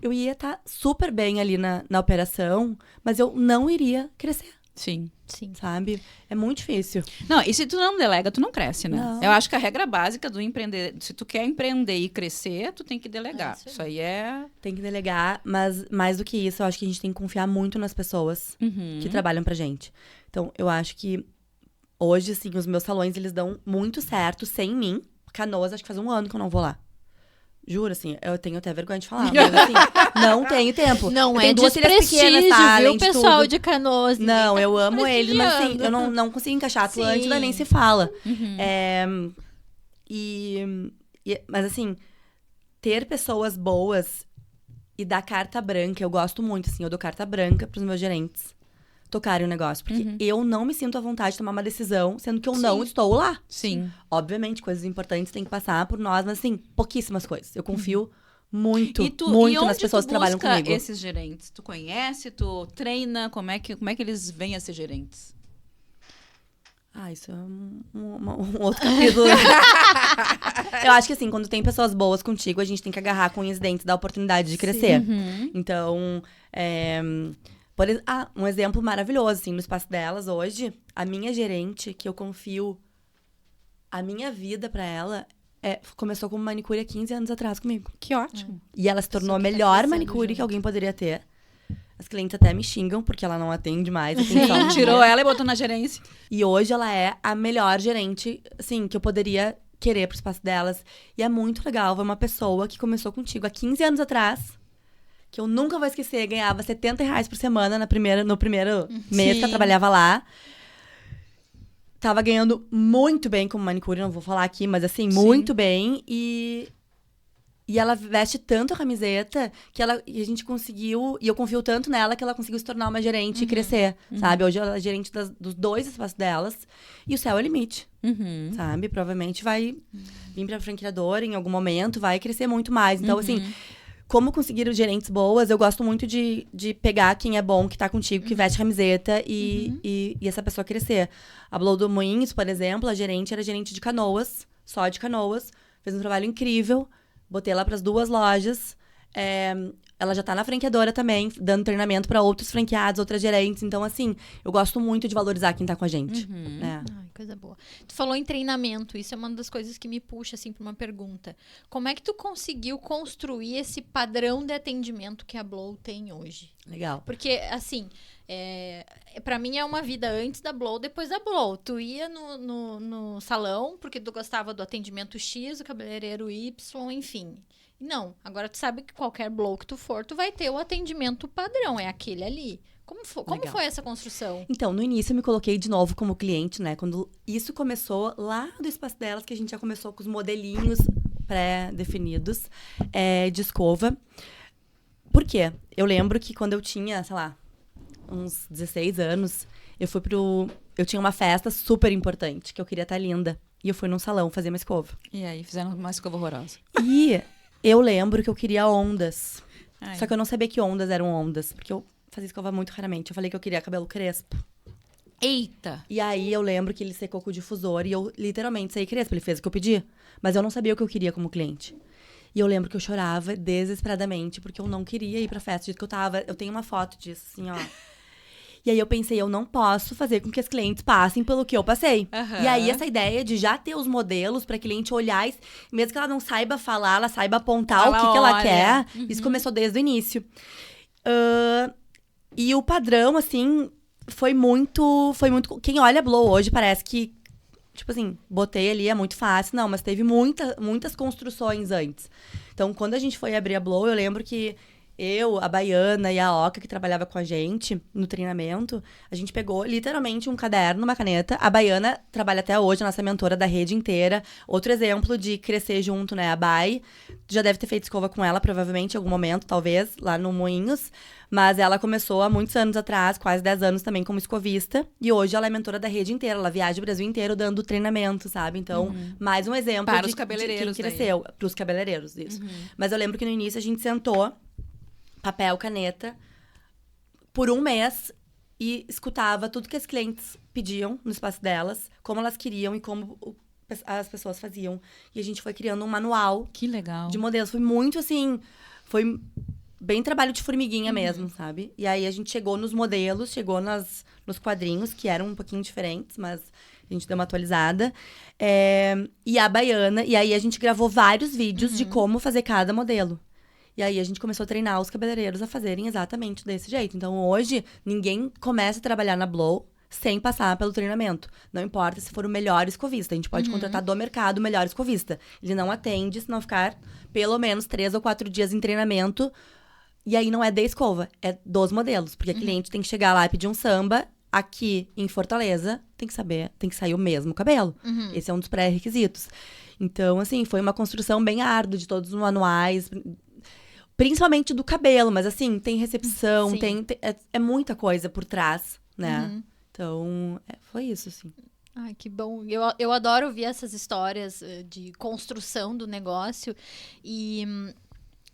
eu ia estar super bem ali na operação, mas eu não iria crescer. Sim. Sim. sabe? É muito difícil. Não, e se tu não delega, tu não cresce, né? Não. Eu acho que a regra básica do empreender, se tu quer empreender e crescer, tu tem que delegar. É, Isso aí é... Tem que delegar, mas mais do que isso, eu acho que a gente tem que confiar muito nas pessoas que trabalham pra gente. Então, eu acho que hoje, assim, os meus salões, eles dão muito certo sem mim. Canoas, acho que faz 1 ano que eu não vou lá. Juro, assim, eu tenho até vergonha de falar, mas assim, não tenho tempo. Não eu é tenho 2 filhas desprestígio, pequenas, tá? viu, Além de pessoal tudo. de Canoas? Ninguém Não, tá eu amo eles, mas assim, eu desprestigiando. não consigo encaixar. Atlântida Sim. nem se fala. Uhum. Mas assim, ter pessoas boas e dar carta branca, eu gosto muito, assim, eu dou carta branca pros meus gerentes tocarem o negócio. Porque eu não me sinto à vontade de tomar uma decisão, sendo que eu não estou lá. Sim. Obviamente, coisas importantes têm que passar por nós, mas assim, pouquíssimas coisas. Eu confio muito, E muito onde nas pessoas tu que trabalham busca comigo. esses gerentes? Tu conhece, tu treina? Como é que eles vêm a ser gerentes? Ah, isso é um outro capítulo. Eu acho que assim, quando tem pessoas boas contigo, a gente tem que agarrar com os dentes da oportunidade de crescer. Então, um exemplo maravilhoso, assim, no espaço delas hoje, a minha gerente, que eu confio a minha vida pra ela, começou como manicure há 15 anos atrás comigo. Que ótimo. E ela se tornou a Pessoa que tá melhor crescendo manicure junto. que alguém poderia ter. As clientes até me xingam, porque ela não atende mais. atende só um Tirou dia. ela e botou na gerência. E hoje ela é a melhor gerente, assim, que eu poderia querer pro espaço delas. E é muito legal ver uma pessoa que começou contigo há 15 anos atrás, que eu nunca vou esquecer, ganhava R$70 por semana no primeiro mês que eu Sim. trabalhava lá. Tava ganhando muito bem como manicure, não vou falar aqui, mas assim, muito bem. E ela veste tanto a camiseta que e a gente conseguiu, e eu confio tanto nela que ela conseguiu se tornar uma gerente e crescer, sabe? Hoje ela é gerente dos 2 espaços delas. E o céu é o limite, sabe? Provavelmente vai vir pra franqueadora em algum momento, vai crescer muito mais. Então, assim, como conseguir gerentes boas, eu gosto muito de pegar quem é bom, que tá contigo, que veste camiseta e essa pessoa crescer. A Blow do Moinhos, por exemplo, a gerente era gerente de Canoas, só de Canoas, fez um trabalho incrível. Botei ela pras 2 lojas. Ela já tá na franqueadora também, dando treinamento pra outros franqueados, outras gerentes. Então, assim, eu gosto muito de valorizar quem tá com a gente. né? Ai, coisa boa. Tu falou em treinamento, isso é uma das coisas que me puxa, assim, pra uma pergunta. Como é que tu conseguiu construir esse padrão de atendimento que a Blow tem hoje? Legal. Porque, assim, pra mim é uma vida antes da Blow, depois da Blow. Tu ia no salão, porque tu gostava do atendimento X, o cabeleireiro Y, enfim. Não, agora tu sabe que qualquer Blow que tu for, tu vai ter o atendimento padrão, é aquele ali. Como Legal. foi essa construção? Então, no início eu me coloquei de novo como cliente, né? Quando isso começou lá do espaço delas, que a gente já começou com os modelinhos pré-definidos de escova. Por quê? Eu lembro que quando eu tinha, sei lá, uns 16 anos, eu tinha uma festa super importante, que eu queria estar linda. E eu fui num salão fazer uma escova. E aí, fizeram uma escova horrorosa. E eu lembro que eu queria ondas. Ai. Só que eu não sabia que ondas eram ondas, porque eu fazia escova muito raramente. Eu falei que eu queria cabelo crespo. Eita! E aí eu lembro que ele secou com o difusor e eu literalmente saí crespo. Ele fez o que eu pedi. Mas eu não sabia o que eu queria como cliente. E eu lembro que eu chorava desesperadamente, porque eu não queria ir pra festa do jeito que eu tava. Eu tenho uma foto disso, assim, ó. E aí eu pensei, eu não posso fazer com que as clientes passem pelo que eu passei. Aham. E aí essa ideia de já ter os modelos pra cliente olhar, mesmo que ela não saiba falar, ela saiba apontar Ela o que ela olha. quer. Isso começou desde o início. E o padrão, assim, foi muito... Quem olha Blow hoje parece que, tipo assim, botei ali, é muito fácil. Não, mas teve muitas construções antes. Então, quando a gente foi abrir a Blow, eu lembro que eu, a Baiana e a Oca, que trabalhava com a gente no treinamento, a gente pegou literalmente um caderno, uma caneta. A Baiana trabalha até hoje, a nossa mentora da rede inteira. Outro exemplo de crescer junto, né? A Bai, já deve ter feito escova com ela, provavelmente, em algum momento, talvez, lá no Moinhos. Mas ela começou há muitos anos atrás, quase 10 anos também, como escovista. E hoje ela é mentora da rede inteira. Ela viaja o Brasil inteiro dando treinamento, sabe? Então, mais um exemplo Para de os cabeleireiros quem daí. cresceu. Para os cabeleireiros, isso. Mas eu lembro que no início a gente sentou, papel, caneta, por um mês e escutava tudo que as clientes pediam no espaço delas, como elas queriam e como as pessoas faziam. E a gente foi criando um manual Que legal. de modelos. Foi muito, assim... Foi bem trabalho de formiguinha mesmo, sabe? E aí a gente chegou nos modelos, chegou nos quadrinhos, que eram um pouquinho diferentes, mas a gente deu uma atualizada. E a baiana, e aí a gente gravou vários vídeos de como fazer cada modelo. E aí a gente começou a treinar os cabeleireiros a fazerem exatamente desse jeito. Então hoje, ninguém começa a trabalhar na Blow sem passar pelo treinamento. Não importa se for o melhor escovista. A gente pode contratar do mercado o melhor escovista. Ele não atende se não ficar pelo menos 3 ou 4 dias em treinamento. E aí não é da escova, é dos modelos. Porque a cliente tem que chegar lá e pedir um samba. Aqui em Fortaleza, tem que sair o mesmo cabelo. Esse é um dos pré-requisitos. Então, assim, foi uma construção bem árdua de todos os manuais. Principalmente do cabelo, mas assim, tem recepção, é muita coisa por trás, né? Então, foi isso, assim. Ai, que bom. Eu adoro ouvir essas histórias de construção do negócio. E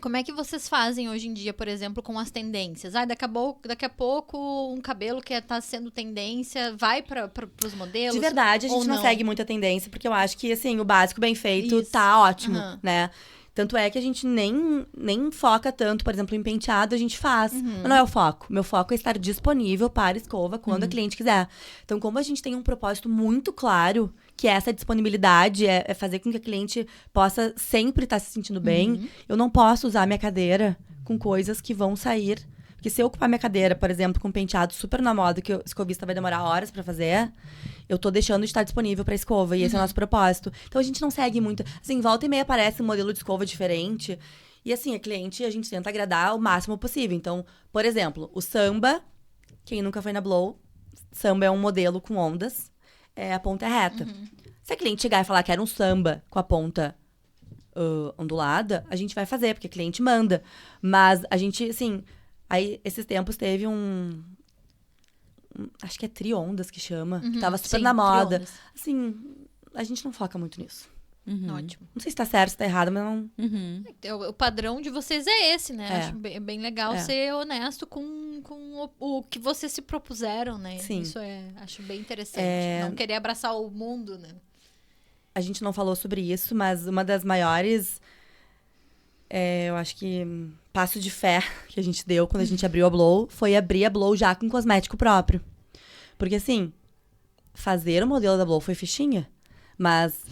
como é que vocês fazem hoje em dia, por exemplo, com as tendências? Daqui a pouco um cabelo que está sendo tendência vai para os modelos? De verdade, a gente não segue muita tendência, porque eu acho que, assim, o básico bem feito tá ótimo, né? Tanto é que a gente nem foca tanto, por exemplo, em penteado, a gente faz. Mas não é o foco. Meu foco é estar disponível para escova quando a cliente quiser. Então, como a gente tem um propósito muito claro, que é essa disponibilidade, é fazer com que a cliente possa sempre estar se sentindo bem, eu não posso usar minha cadeira com coisas que vão sair. Porque se eu ocupar minha cadeira, por exemplo, com um penteado super na moda, que o escovista vai demorar horas pra fazer, eu tô deixando de estar disponível pra escova. E esse é o nosso propósito. Então, a gente não segue muito. Assim, volta e meia aparece um modelo de escova diferente. E assim, a cliente, a gente tenta agradar o máximo possível. Então, por exemplo, o samba, quem nunca foi na Blow, samba é um modelo com ondas, a ponta é reta. Se a cliente chegar e falar que era um samba com a ponta ondulada, a gente vai fazer, porque a cliente manda. Mas a gente, assim... Aí, esses tempos, teve acho que é tri-ondas que chama. Que tava super na moda. Tri-ondas. Assim, a gente não foca muito nisso. Ótimo. Não sei se tá certo, se tá errado, mas não... O padrão de vocês é esse, né? Acho bem legal É. ser honesto com o que vocês se propuseram, né? Sim. Isso acho bem interessante. Não querer abraçar o mundo, né? A gente não falou sobre isso, mas uma das maiores... eu acho que passo de fé que a gente deu quando a gente abriu a Blow foi abrir a Blow já com cosmético próprio. Porque, assim, fazer o modelo da Blow foi fichinha. Mas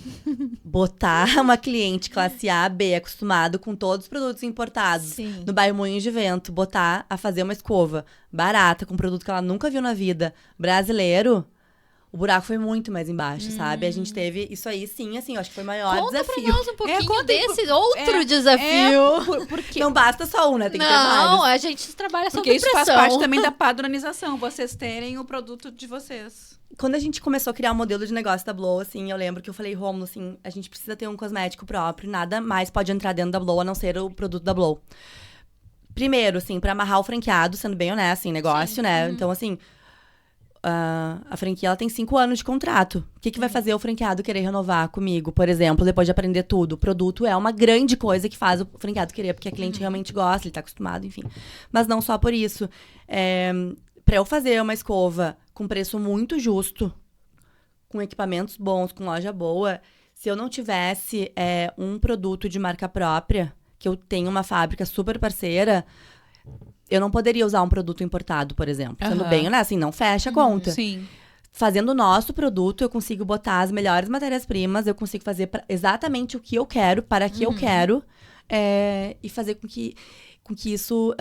botar uma cliente classe A, B, acostumado com todos os produtos importados no bairro Moinhos de Vento, botar a fazer uma escova barata, com um produto que ela nunca viu na vida, brasileiro... O buraco foi muito mais embaixo, sabe? A gente teve isso aí, sim, assim, eu acho que foi o maior desafio. Conta pra nós um pouquinho desse outro desafio. Porque não basta só um, né? Tem que ter Não, vários. a gente trabalha sob Porque isso pressão. faz parte também da padronização, vocês terem o produto de vocês. Quando a gente começou a criar o modelo de negócio da Blow, assim, eu lembro que eu falei, Rômulo, assim, a gente precisa ter um cosmético próprio, nada mais pode entrar dentro da Blow a não ser o produto da Blow. Primeiro, assim, pra amarrar o franqueado, sendo bem honesto em negócio, né? Então, assim... a franquia ela tem 5 anos de contrato. O que vai fazer o franqueado querer renovar comigo, por exemplo, depois de aprender tudo? O produto é uma grande coisa que faz o franqueado querer, porque a cliente realmente gosta, ele tá acostumado, enfim. Mas não só por isso. Pra eu fazer uma escova com preço muito justo, com equipamentos bons, com loja boa, se eu não tivesse um produto de marca própria, que eu tenho uma fábrica super parceira... Eu não poderia usar um produto importado, por exemplo. Sendo bem, né? Assim, não fecha a conta. Sim. Fazendo o nosso produto, eu consigo botar as melhores matérias-primas, eu consigo fazer exatamente o que eu quero, para que eu quero, e fazer com que isso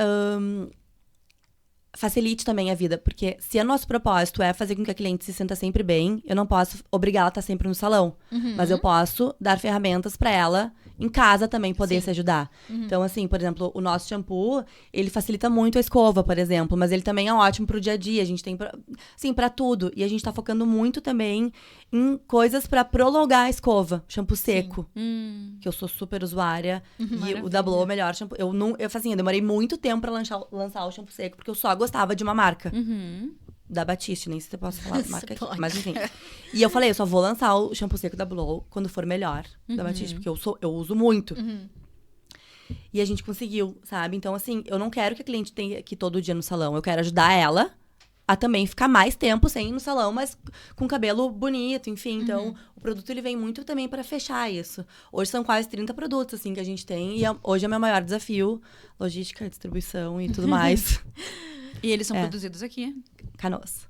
facilite também a vida. Porque se o nosso propósito é fazer com que a cliente se sinta sempre bem, eu não posso obrigar ela a estar sempre no salão. Mas eu posso dar ferramentas para ela em casa também poder se ajudar. Então, assim, por exemplo, o nosso shampoo, ele facilita muito a escova, por exemplo, mas ele também é ótimo pro dia a dia. A gente tem, assim, pra tudo. E a gente tá focando muito também em coisas pra prolongar a escova. Shampoo seco, que eu sou super usuária. E o da Blow é o melhor shampoo. Eu demorei muito tempo pra lançar o shampoo seco, porque eu só gostava de uma marca. Da Batiste, nem sei se eu posso falar a marca aqui, mas enfim. E eu falei, eu só vou lançar o shampoo seco da Blow quando for melhor da Batiste, porque eu uso muito. E a gente conseguiu, sabe? Então, assim, eu não quero que a cliente tenha que ir todo dia no salão. Eu quero ajudar ela a também ficar mais tempo sem ir no salão, mas com cabelo bonito, enfim. Então, o produto ele vem muito também para fechar isso. Hoje são quase 30 produtos, assim, que a gente tem. E hoje é o meu maior desafio. Logística, distribuição e tudo mais. E eles são produzidos aqui. Canoas.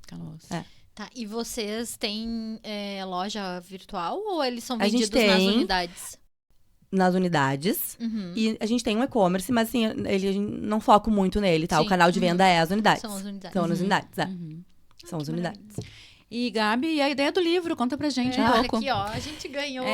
É. Tá, e vocês têm loja virtual ou eles são A gente vendidos nas tem. unidades? Nas unidades. E a gente tem um e-commerce, mas assim, a gente não foco muito nele, tá? Sim. O canal de venda é as unidades. São as unidades. São as unidades, São as Que unidades. E, Gabi, e a ideia do livro? Conta pra gente um Olha pouco. aqui, ó, a gente ganhou.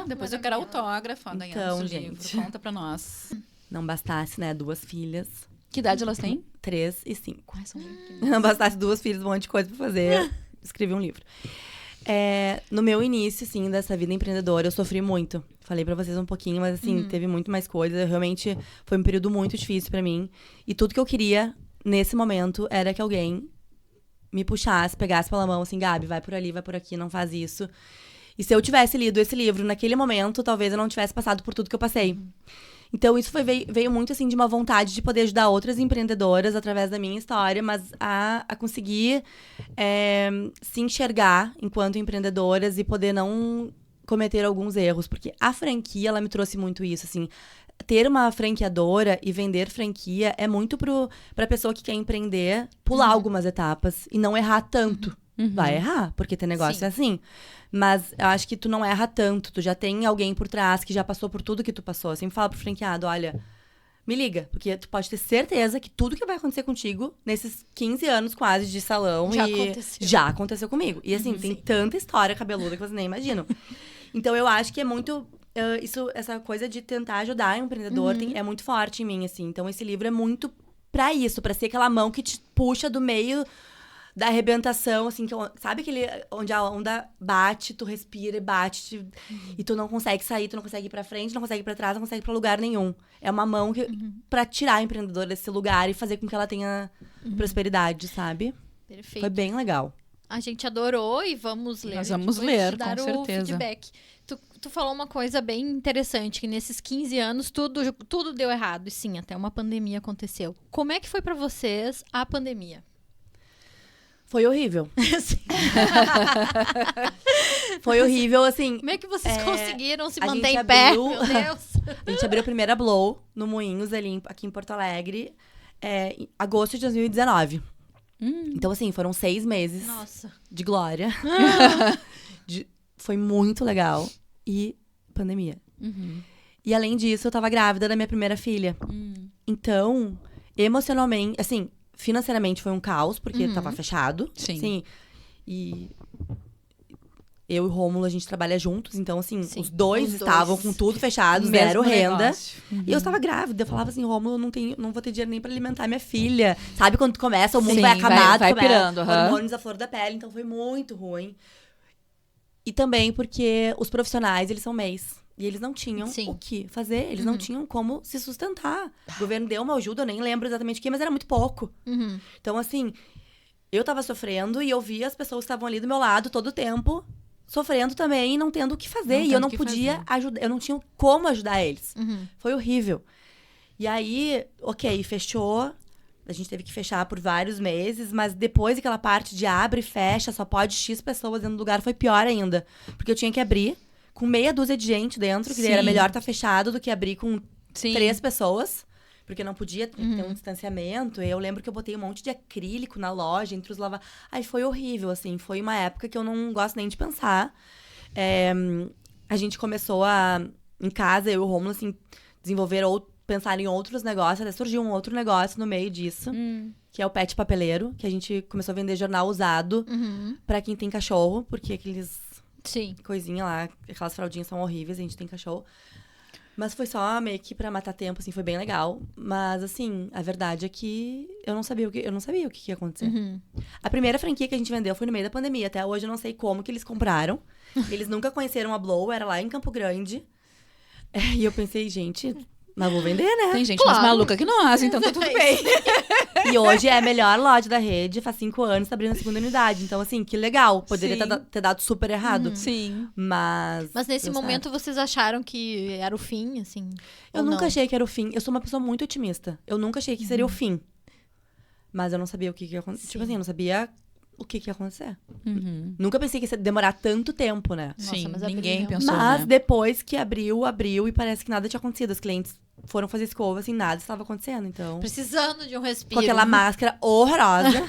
Depois eu quero autógrafo da Então, do gente. livro. Conta pra nós. Não bastasse, né? 2 filhas. Que idade elas têm? 3 e 5. Ai, são muito Não bastasse 2 filhas, um monte de coisa pra fazer. Escrevi um livro. No meu início, assim, dessa vida empreendedora, eu sofri muito. Falei pra vocês um pouquinho, mas assim, teve muito mais coisas. Realmente, foi um período muito difícil pra mim. E tudo que eu queria, nesse momento, era que alguém me puxasse, pegasse pela mão, assim, Gabi, vai por ali, vai por aqui, não faz isso. E se eu tivesse lido esse livro naquele momento, talvez eu não tivesse passado por tudo que eu passei. Então, isso veio muito, assim, de uma vontade de poder ajudar outras empreendedoras através da minha história, mas a conseguir se enxergar enquanto empreendedoras e poder não cometer alguns erros. Porque a franquia, ela me trouxe muito isso, assim. Ter uma franqueadora e vender franquia é muito pra pessoa que quer empreender pular algumas etapas e não errar tanto. Vai errar, porque ter negócio é assim. Mas eu acho que tu não erra tanto. Tu já tem alguém por trás que já passou por tudo que tu passou. Eu sempre falo pro franqueado, olha, me liga. Porque tu pode ter certeza que tudo que vai acontecer contigo nesses 15 anos quase de salão já aconteceu comigo. E assim, tem tanta história cabeluda que vocês nem imaginam. Então eu acho que é muito... essa coisa de tentar ajudar o empreendedor é muito forte em mim, assim. Então esse livro é muito pra isso. Pra ser aquela mão que te puxa do meio... da arrebentação, assim, sabe aquele onde a onda bate, tu respira e bate, e tu não consegue sair, tu não consegue ir pra frente, não consegue ir pra trás, não consegue ir pra lugar nenhum. É uma mão pra tirar a empreendedora desse lugar e fazer com que ela tenha prosperidade, sabe? Perfeito. Foi bem legal. A gente adorou e vamos ler. Nós vamos depois ler, te dar com o certeza. feedback. Tu falou uma coisa bem interessante, que nesses 15 anos tudo deu errado. E sim, até uma pandemia aconteceu. Como é que foi pra vocês a pandemia? Foi horrível. Foi horrível, assim. Como é que vocês conseguiram se a manter gente em pé? abriu- Meu Deus. A gente abriu a primeira Blow no Moinhos, aqui em Porto Alegre, em agosto de 2019. Então, assim, foram 6 meses Nossa. de glória. Foi muito legal. E pandemia. E além disso, eu tava grávida da minha primeira filha. Então, emocionalmente, assim, financeiramente foi um caos, porque tava fechado. Sim. Assim, e eu e o Rômulo, a gente trabalha juntos. Então, assim, Sim, os dois os estavam dois. com tudo fechado, Mesmo zero renda. negócio. E eu estava grávida. Eu falava assim, Rômulo, não vou ter dinheiro nem pra alimentar minha filha. Sabe quando tu começa, o mundo Sim, vai acamado. vai começa pirando, aham. hormônios à flor da pele. Então, foi muito ruim. E também porque os profissionais, eles são MEIs. E eles não tinham Sim. o que fazer. Eles não tinham como se sustentar. O governo deu uma ajuda, eu nem lembro exatamente o que, mas era muito pouco. Então, assim, eu tava sofrendo e eu via as pessoas que estavam ali do meu lado todo o tempo sofrendo também e não tendo o que fazer. Não E eu tendo não o que podia fazer. ajudar, eu não tinha como ajudar eles. Uhum. Foi horrível. E aí, ok, fechou. A gente teve que fechar por vários meses, mas depois aquela parte de abre e fecha, só pode X pessoas dentro do lugar, foi pior ainda. Porque eu tinha que abrir com meia dúzia de gente dentro, que Sim. era melhor estar fechado do que abrir com Sim. 3 pessoas. Porque não podia ter um distanciamento. E eu lembro que eu botei um monte de acrílico na loja, entre os lavados. Aí foi horrível, assim. Foi uma época que eu não gosto nem de pensar. A gente começou em casa, eu e o Rômulo, assim, desenvolver ou pensar em outros negócios. Até surgiu um outro negócio no meio disso, que é o Pet Papeleiro, que a gente começou a vender jornal usado pra quem tem cachorro, porque aqueles Sim. coisinha lá, aquelas fraldinhas são horríveis, a gente tem cachorro. Mas foi só meio que pra matar tempo, assim, foi bem legal. Mas, assim, a verdade é que eu não sabia o que ia acontecer. A primeira franquia que a gente vendeu foi no meio da pandemia. Até hoje eu não sei como que eles compraram. Eles nunca conheceram a Blow, era lá em Campo Grande. E eu pensei, gente, mas vou vender, né? Tem gente Claro. mais maluca que nós, então tá tudo bem. E hoje é a melhor loja da rede, faz 5 anos, tá abrindo a segunda unidade. Então, assim, que legal. Poderia Sim. ter dado super errado. Sim. Mas Mas nesse deu momento vocês acharam que era o fim, assim? Eu ou nunca não? achei que era o fim. Eu sou uma pessoa muito otimista. Eu nunca achei que seria o fim. Mas eu não sabia o que ia acontecer. Tipo assim, eu não sabia o que ia acontecer. Uhum. Nunca pensei que ia demorar tanto tempo, né? Nossa, Sim, mas ninguém abriu. pensou, Mas né? depois que abriu e parece que nada tinha acontecido. Os clientes foram fazer escova, assim, nada estava acontecendo. Então, Precisando de um respiro. com aquela máscara horrorosa.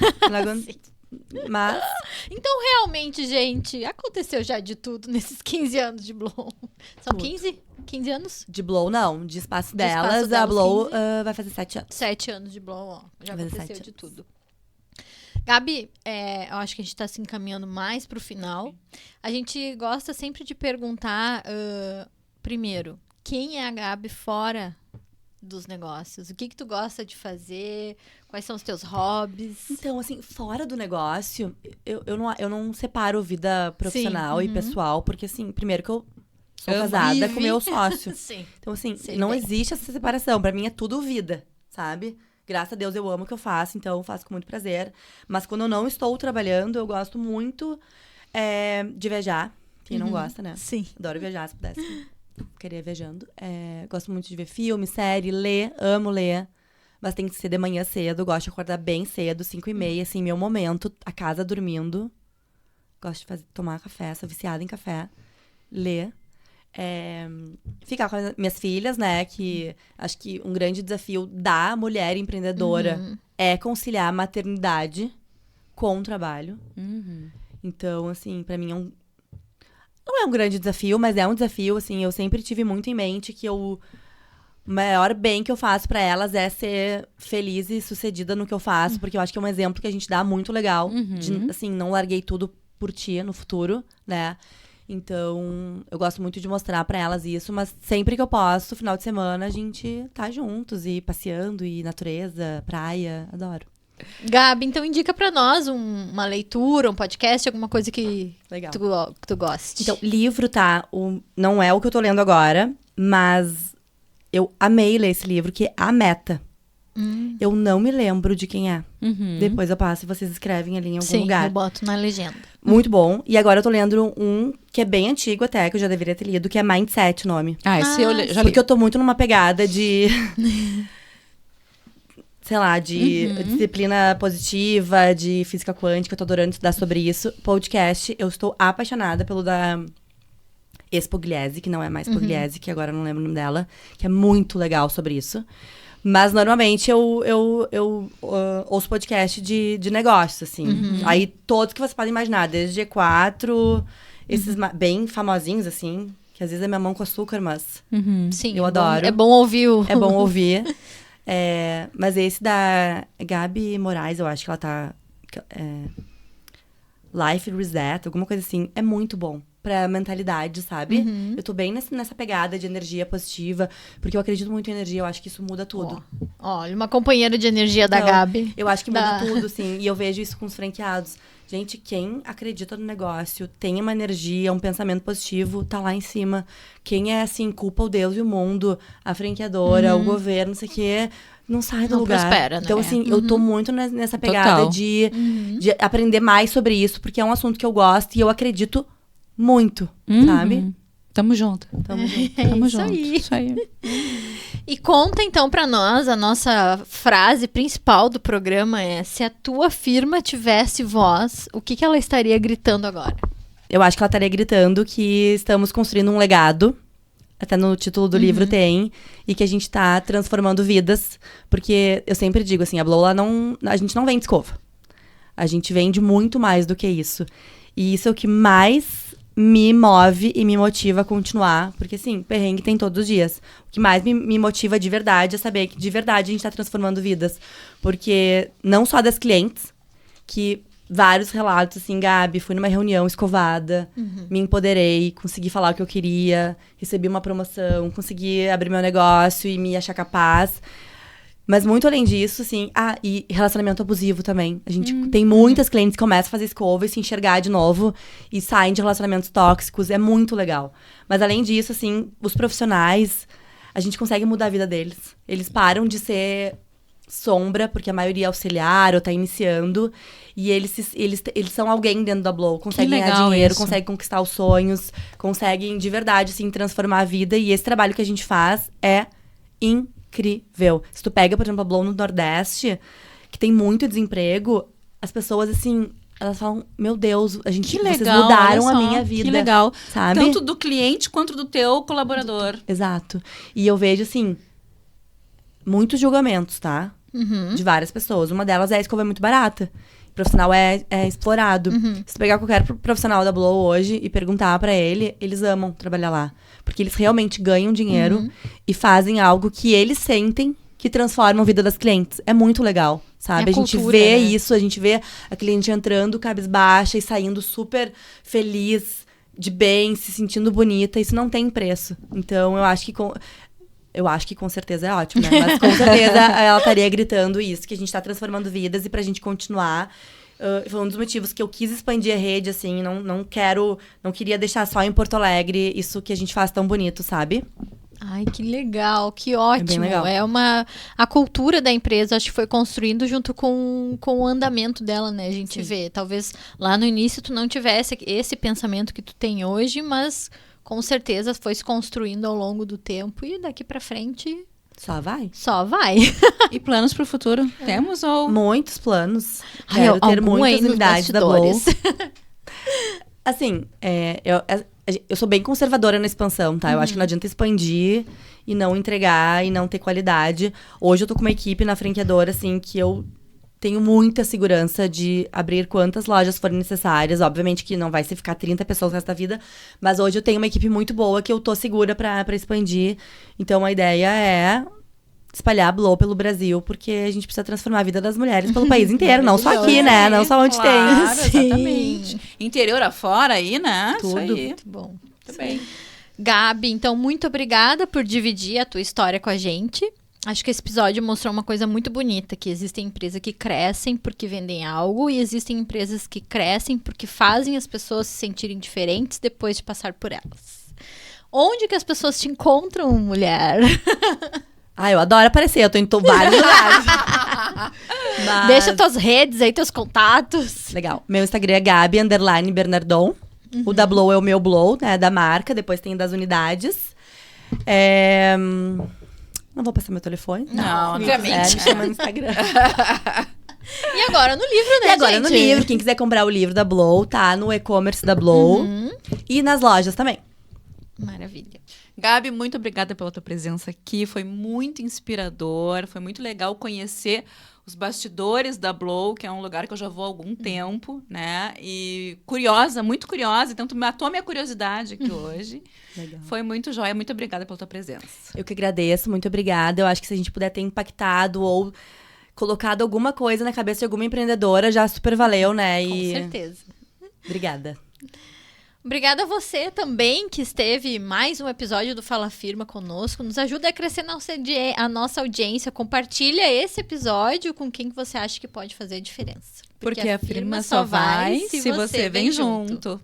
Mas, Então, realmente, gente, aconteceu já de tudo nesses 15 anos de Blow. São Tudo. 15? 15 anos? de Blow, não. De espaço De delas, espaço a delas, Blow 15. vai fazer 7 anos. 7 anos de Blow, ó. Já Vai fazer aconteceu 7 de anos. tudo. Gabi, eu acho que a gente tá se encaminhando mais pro final. A gente gosta sempre de perguntar, primeiro, quem é a Gabi fora dos negócios? O que tu gosta de fazer? Quais são os teus hobbies? Então, assim, fora do negócio, eu não separo vida profissional e pessoal, porque, assim, primeiro que eu sou casada com meu sócio. Sim. Então, assim, Sei não bem. existe essa separação. Pra mim é tudo vida, sabe? Graças a Deus eu amo o que eu faço, então eu faço com muito prazer. Mas quando eu não estou trabalhando, eu gosto muito de viajar. Quem não gosta, né? Sim. Adoro viajar, se pudesse. Queria ir viajando. Gosto muito de ver filme, série, ler. Amo ler. Mas tem que ser de manhã cedo. Gosto de acordar bem cedo, 5h30, assim, meu momento. A casa dormindo. Gosto de tomar café, sou viciada em café. Ler. Ficar com as minhas filhas, né? Que acho que um grande desafio da mulher empreendedora é conciliar a maternidade com o trabalho. Uhum. Então, assim, pra mim não é um grande desafio, mas é um desafio, assim. Eu sempre tive muito em mente que o maior bem que eu faço pra elas é ser feliz e sucedida no que eu faço, porque eu acho que é um exemplo que a gente dá muito legal. De, assim, não larguei tudo por ti no futuro, né? Então, eu gosto muito de mostrar pra elas isso, mas sempre que eu posso, final de semana, a gente tá juntos e passeando, e natureza, praia, adoro. Gabi, então indica pra nós uma leitura, um podcast, alguma coisa que Legal. tu goste. Então, livro, tá? Não é o que eu tô lendo agora, mas eu amei ler esse livro, que é A Meta. Eu não me lembro de quem é. Uhum. Depois eu passo e vocês escrevem ali em algum Sim, lugar. eu boto na legenda. Muito bom. E agora eu tô lendo um que é bem antigo até, que eu já deveria ter lido, que é Mindset, o nome. Ah, esse eu já li. Porque eu tô muito numa pegada de... sei lá, de disciplina positiva, de física quântica. Eu tô adorando estudar sobre isso. Podcast, eu estou apaixonada pelo da Pugliese, que não é mais Pugliese, que agora eu não lembro o nome dela. Que é muito legal sobre isso. Mas, normalmente, eu ouço podcast de negócios, assim. Aí, todos que você pode imaginar. Desde G4, esses bem famosinhos, assim. Que às vezes é minha mão com açúcar, mas Sim, eu é adoro. Bom, é bom ouvir o... É bom ouvir. Mas esse da Gabi Moraes, eu acho que ela tá... Life Reset, alguma coisa assim. É muito bom pra mentalidade, sabe? Eu tô bem nessa pegada de energia positiva, porque eu acredito muito em energia, eu acho que isso muda tudo. Olha, uma companheira de energia da Então, Gabi. Eu acho que muda tudo, sim. E eu vejo isso com os franqueados. Gente, quem acredita no negócio, tem uma energia, um pensamento positivo, tá lá em cima. Quem é, assim, culpa o Deus e o mundo, a franqueadora, o governo, não sei o quê, não sai do Não lugar. prospera, né? Então, assim, eu tô muito nessa pegada Total. de aprender mais sobre isso, porque é um assunto que eu gosto e eu acredito muito, sabe? Tamo junto. Tamo junto. Tamo isso junto. aí. Isso aí. E conta então pra nós, a nossa frase principal do programa é: se a tua firma tivesse voz, o que ela estaria gritando agora? Eu acho que ela estaria gritando que estamos construindo um legado. Até no título do livro tem. E que a gente tá transformando vidas. Porque eu sempre digo assim, a Blow, a gente não vende escova. A gente vende muito mais do que isso. E isso é o que mais me move e me motiva a continuar. Porque, assim, perrengue tem todos os dias. O que mais me motiva de verdade é saber que, de verdade, a gente tá transformando vidas. Porque não só das clientes, que vários relatos, assim, Gabi, fui numa reunião escovada, me empoderei, consegui falar o que eu queria, recebi uma promoção, consegui abrir meu negócio e me achar capaz. Mas muito além disso, assim... e relacionamento abusivo também. A gente tem muitas clientes que começam a fazer escova e se enxergar de novo. E saem de relacionamentos tóxicos. É muito legal. Mas além disso, assim, os profissionais... A gente consegue mudar a vida deles. Eles param de ser sombra, porque a maioria é auxiliar ou tá iniciando. E eles são alguém dentro da Blow. Conseguem ganhar dinheiro, conseguem conquistar os sonhos. Conseguem, de verdade, assim, transformar a vida. E esse trabalho que a gente faz é incrível. Se tu pega, por exemplo, a Blow no Nordeste, que tem muito desemprego, as pessoas, assim, elas falam, meu Deus, Que vocês legal, mudaram olha a só, minha vida. Que legal. Sabe? Tanto do cliente quanto do teu colaborador. Exato. E eu vejo, assim, muitos julgamentos, tá? De várias pessoas. Uma delas é a escova é muito barata. O profissional é explorado. Se tu pegar qualquer profissional da Blow hoje e perguntar pra ele, eles amam trabalhar lá. Porque eles realmente ganham dinheiro e fazem algo que eles sentem que transforma a vida das clientes. É muito legal, sabe? É a gente cultura, vê né? isso, a gente vê a cliente entrando cabisbaixa e saindo super feliz, de bem, se sentindo bonita. Isso não tem preço. Então, eu acho que com certeza é ótimo, né? Mas com certeza ela estaria gritando isso, que a gente tá transformando vidas e pra gente continuar. Foi um dos motivos que eu quis expandir a rede, assim, não queria deixar só em Porto Alegre isso que a gente faz tão bonito, sabe? Ai, que legal, que ótimo. bem legal. A cultura da empresa, acho que foi construindo junto com o andamento dela, né? A gente vê, talvez lá no início tu não tivesse esse pensamento que tu tem hoje, mas com certeza foi se construindo ao longo do tempo e daqui pra frente Só vai. só vai. E planos pro futuro? Temos ou... Muitos planos. Ai, Quero ter algum aí muitas nos unidades da Blow. bastidores. Assim, eu sou bem conservadora na expansão, tá? Eu acho que não adianta expandir e não entregar e não ter qualidade. Hoje eu tô com uma equipe na franqueadora, assim, que eu tenho muita segurança de abrir quantas lojas forem necessárias. Obviamente que não vai ser ficar 30 pessoas nesta vida, mas hoje eu tenho uma equipe muito boa que eu tô segura pra expandir. Então a ideia é espalhar a Blow pelo Brasil, porque a gente precisa transformar a vida das mulheres pelo país inteiro, não só aqui, né? Não só onde Claro, Sim. exatamente. Interior afora aí, né? Tudo. Isso aí. Muito bom. Muito bem. Gabi, então, muito obrigada por dividir a tua história com a gente. Acho que esse episódio mostrou uma coisa muito bonita, que existem empresas que crescem porque vendem algo e existem empresas que crescem porque fazem as pessoas se sentirem diferentes depois de passar por elas. Onde que as pessoas te encontram, mulher? Ah, eu adoro aparecer, eu tô em vários lugares. Mas- Deixa tuas redes aí, teus contatos. Legal. Meu Instagram é Gabi_Bernardon. O da Blow é o meu Blow, né? Da marca. Depois tem das unidades. Não vou passar meu telefone. Não, obviamente. Me chama no Instagram. E agora no livro, né, E agora gente? no livro. Quem quiser comprar o livro da Blow, tá no e-commerce da Blow. E nas lojas também. Maravilha. Gabi, muito obrigada pela tua presença aqui. Foi muito inspirador. Foi muito legal conhecer os bastidores da Blow, que é um lugar que eu já vou há algum tempo, né? E curiosa, muito curiosa. Então, tu matou a minha curiosidade aqui hoje. Legal. Foi muito jóia. Muito obrigada pela tua presença. Eu que agradeço, muito obrigada. Eu acho que se a gente puder ter impactado ou colocado alguma coisa na cabeça de alguma empreendedora, já super valeu, né? Com certeza. Obrigada. Obrigada a você também que esteve mais um episódio do Fala Firma conosco. Nos ajuda a crescer a nossa audiência. Compartilha esse episódio com quem que você acha que pode fazer a diferença. Porque a firma só vai se você vem junto.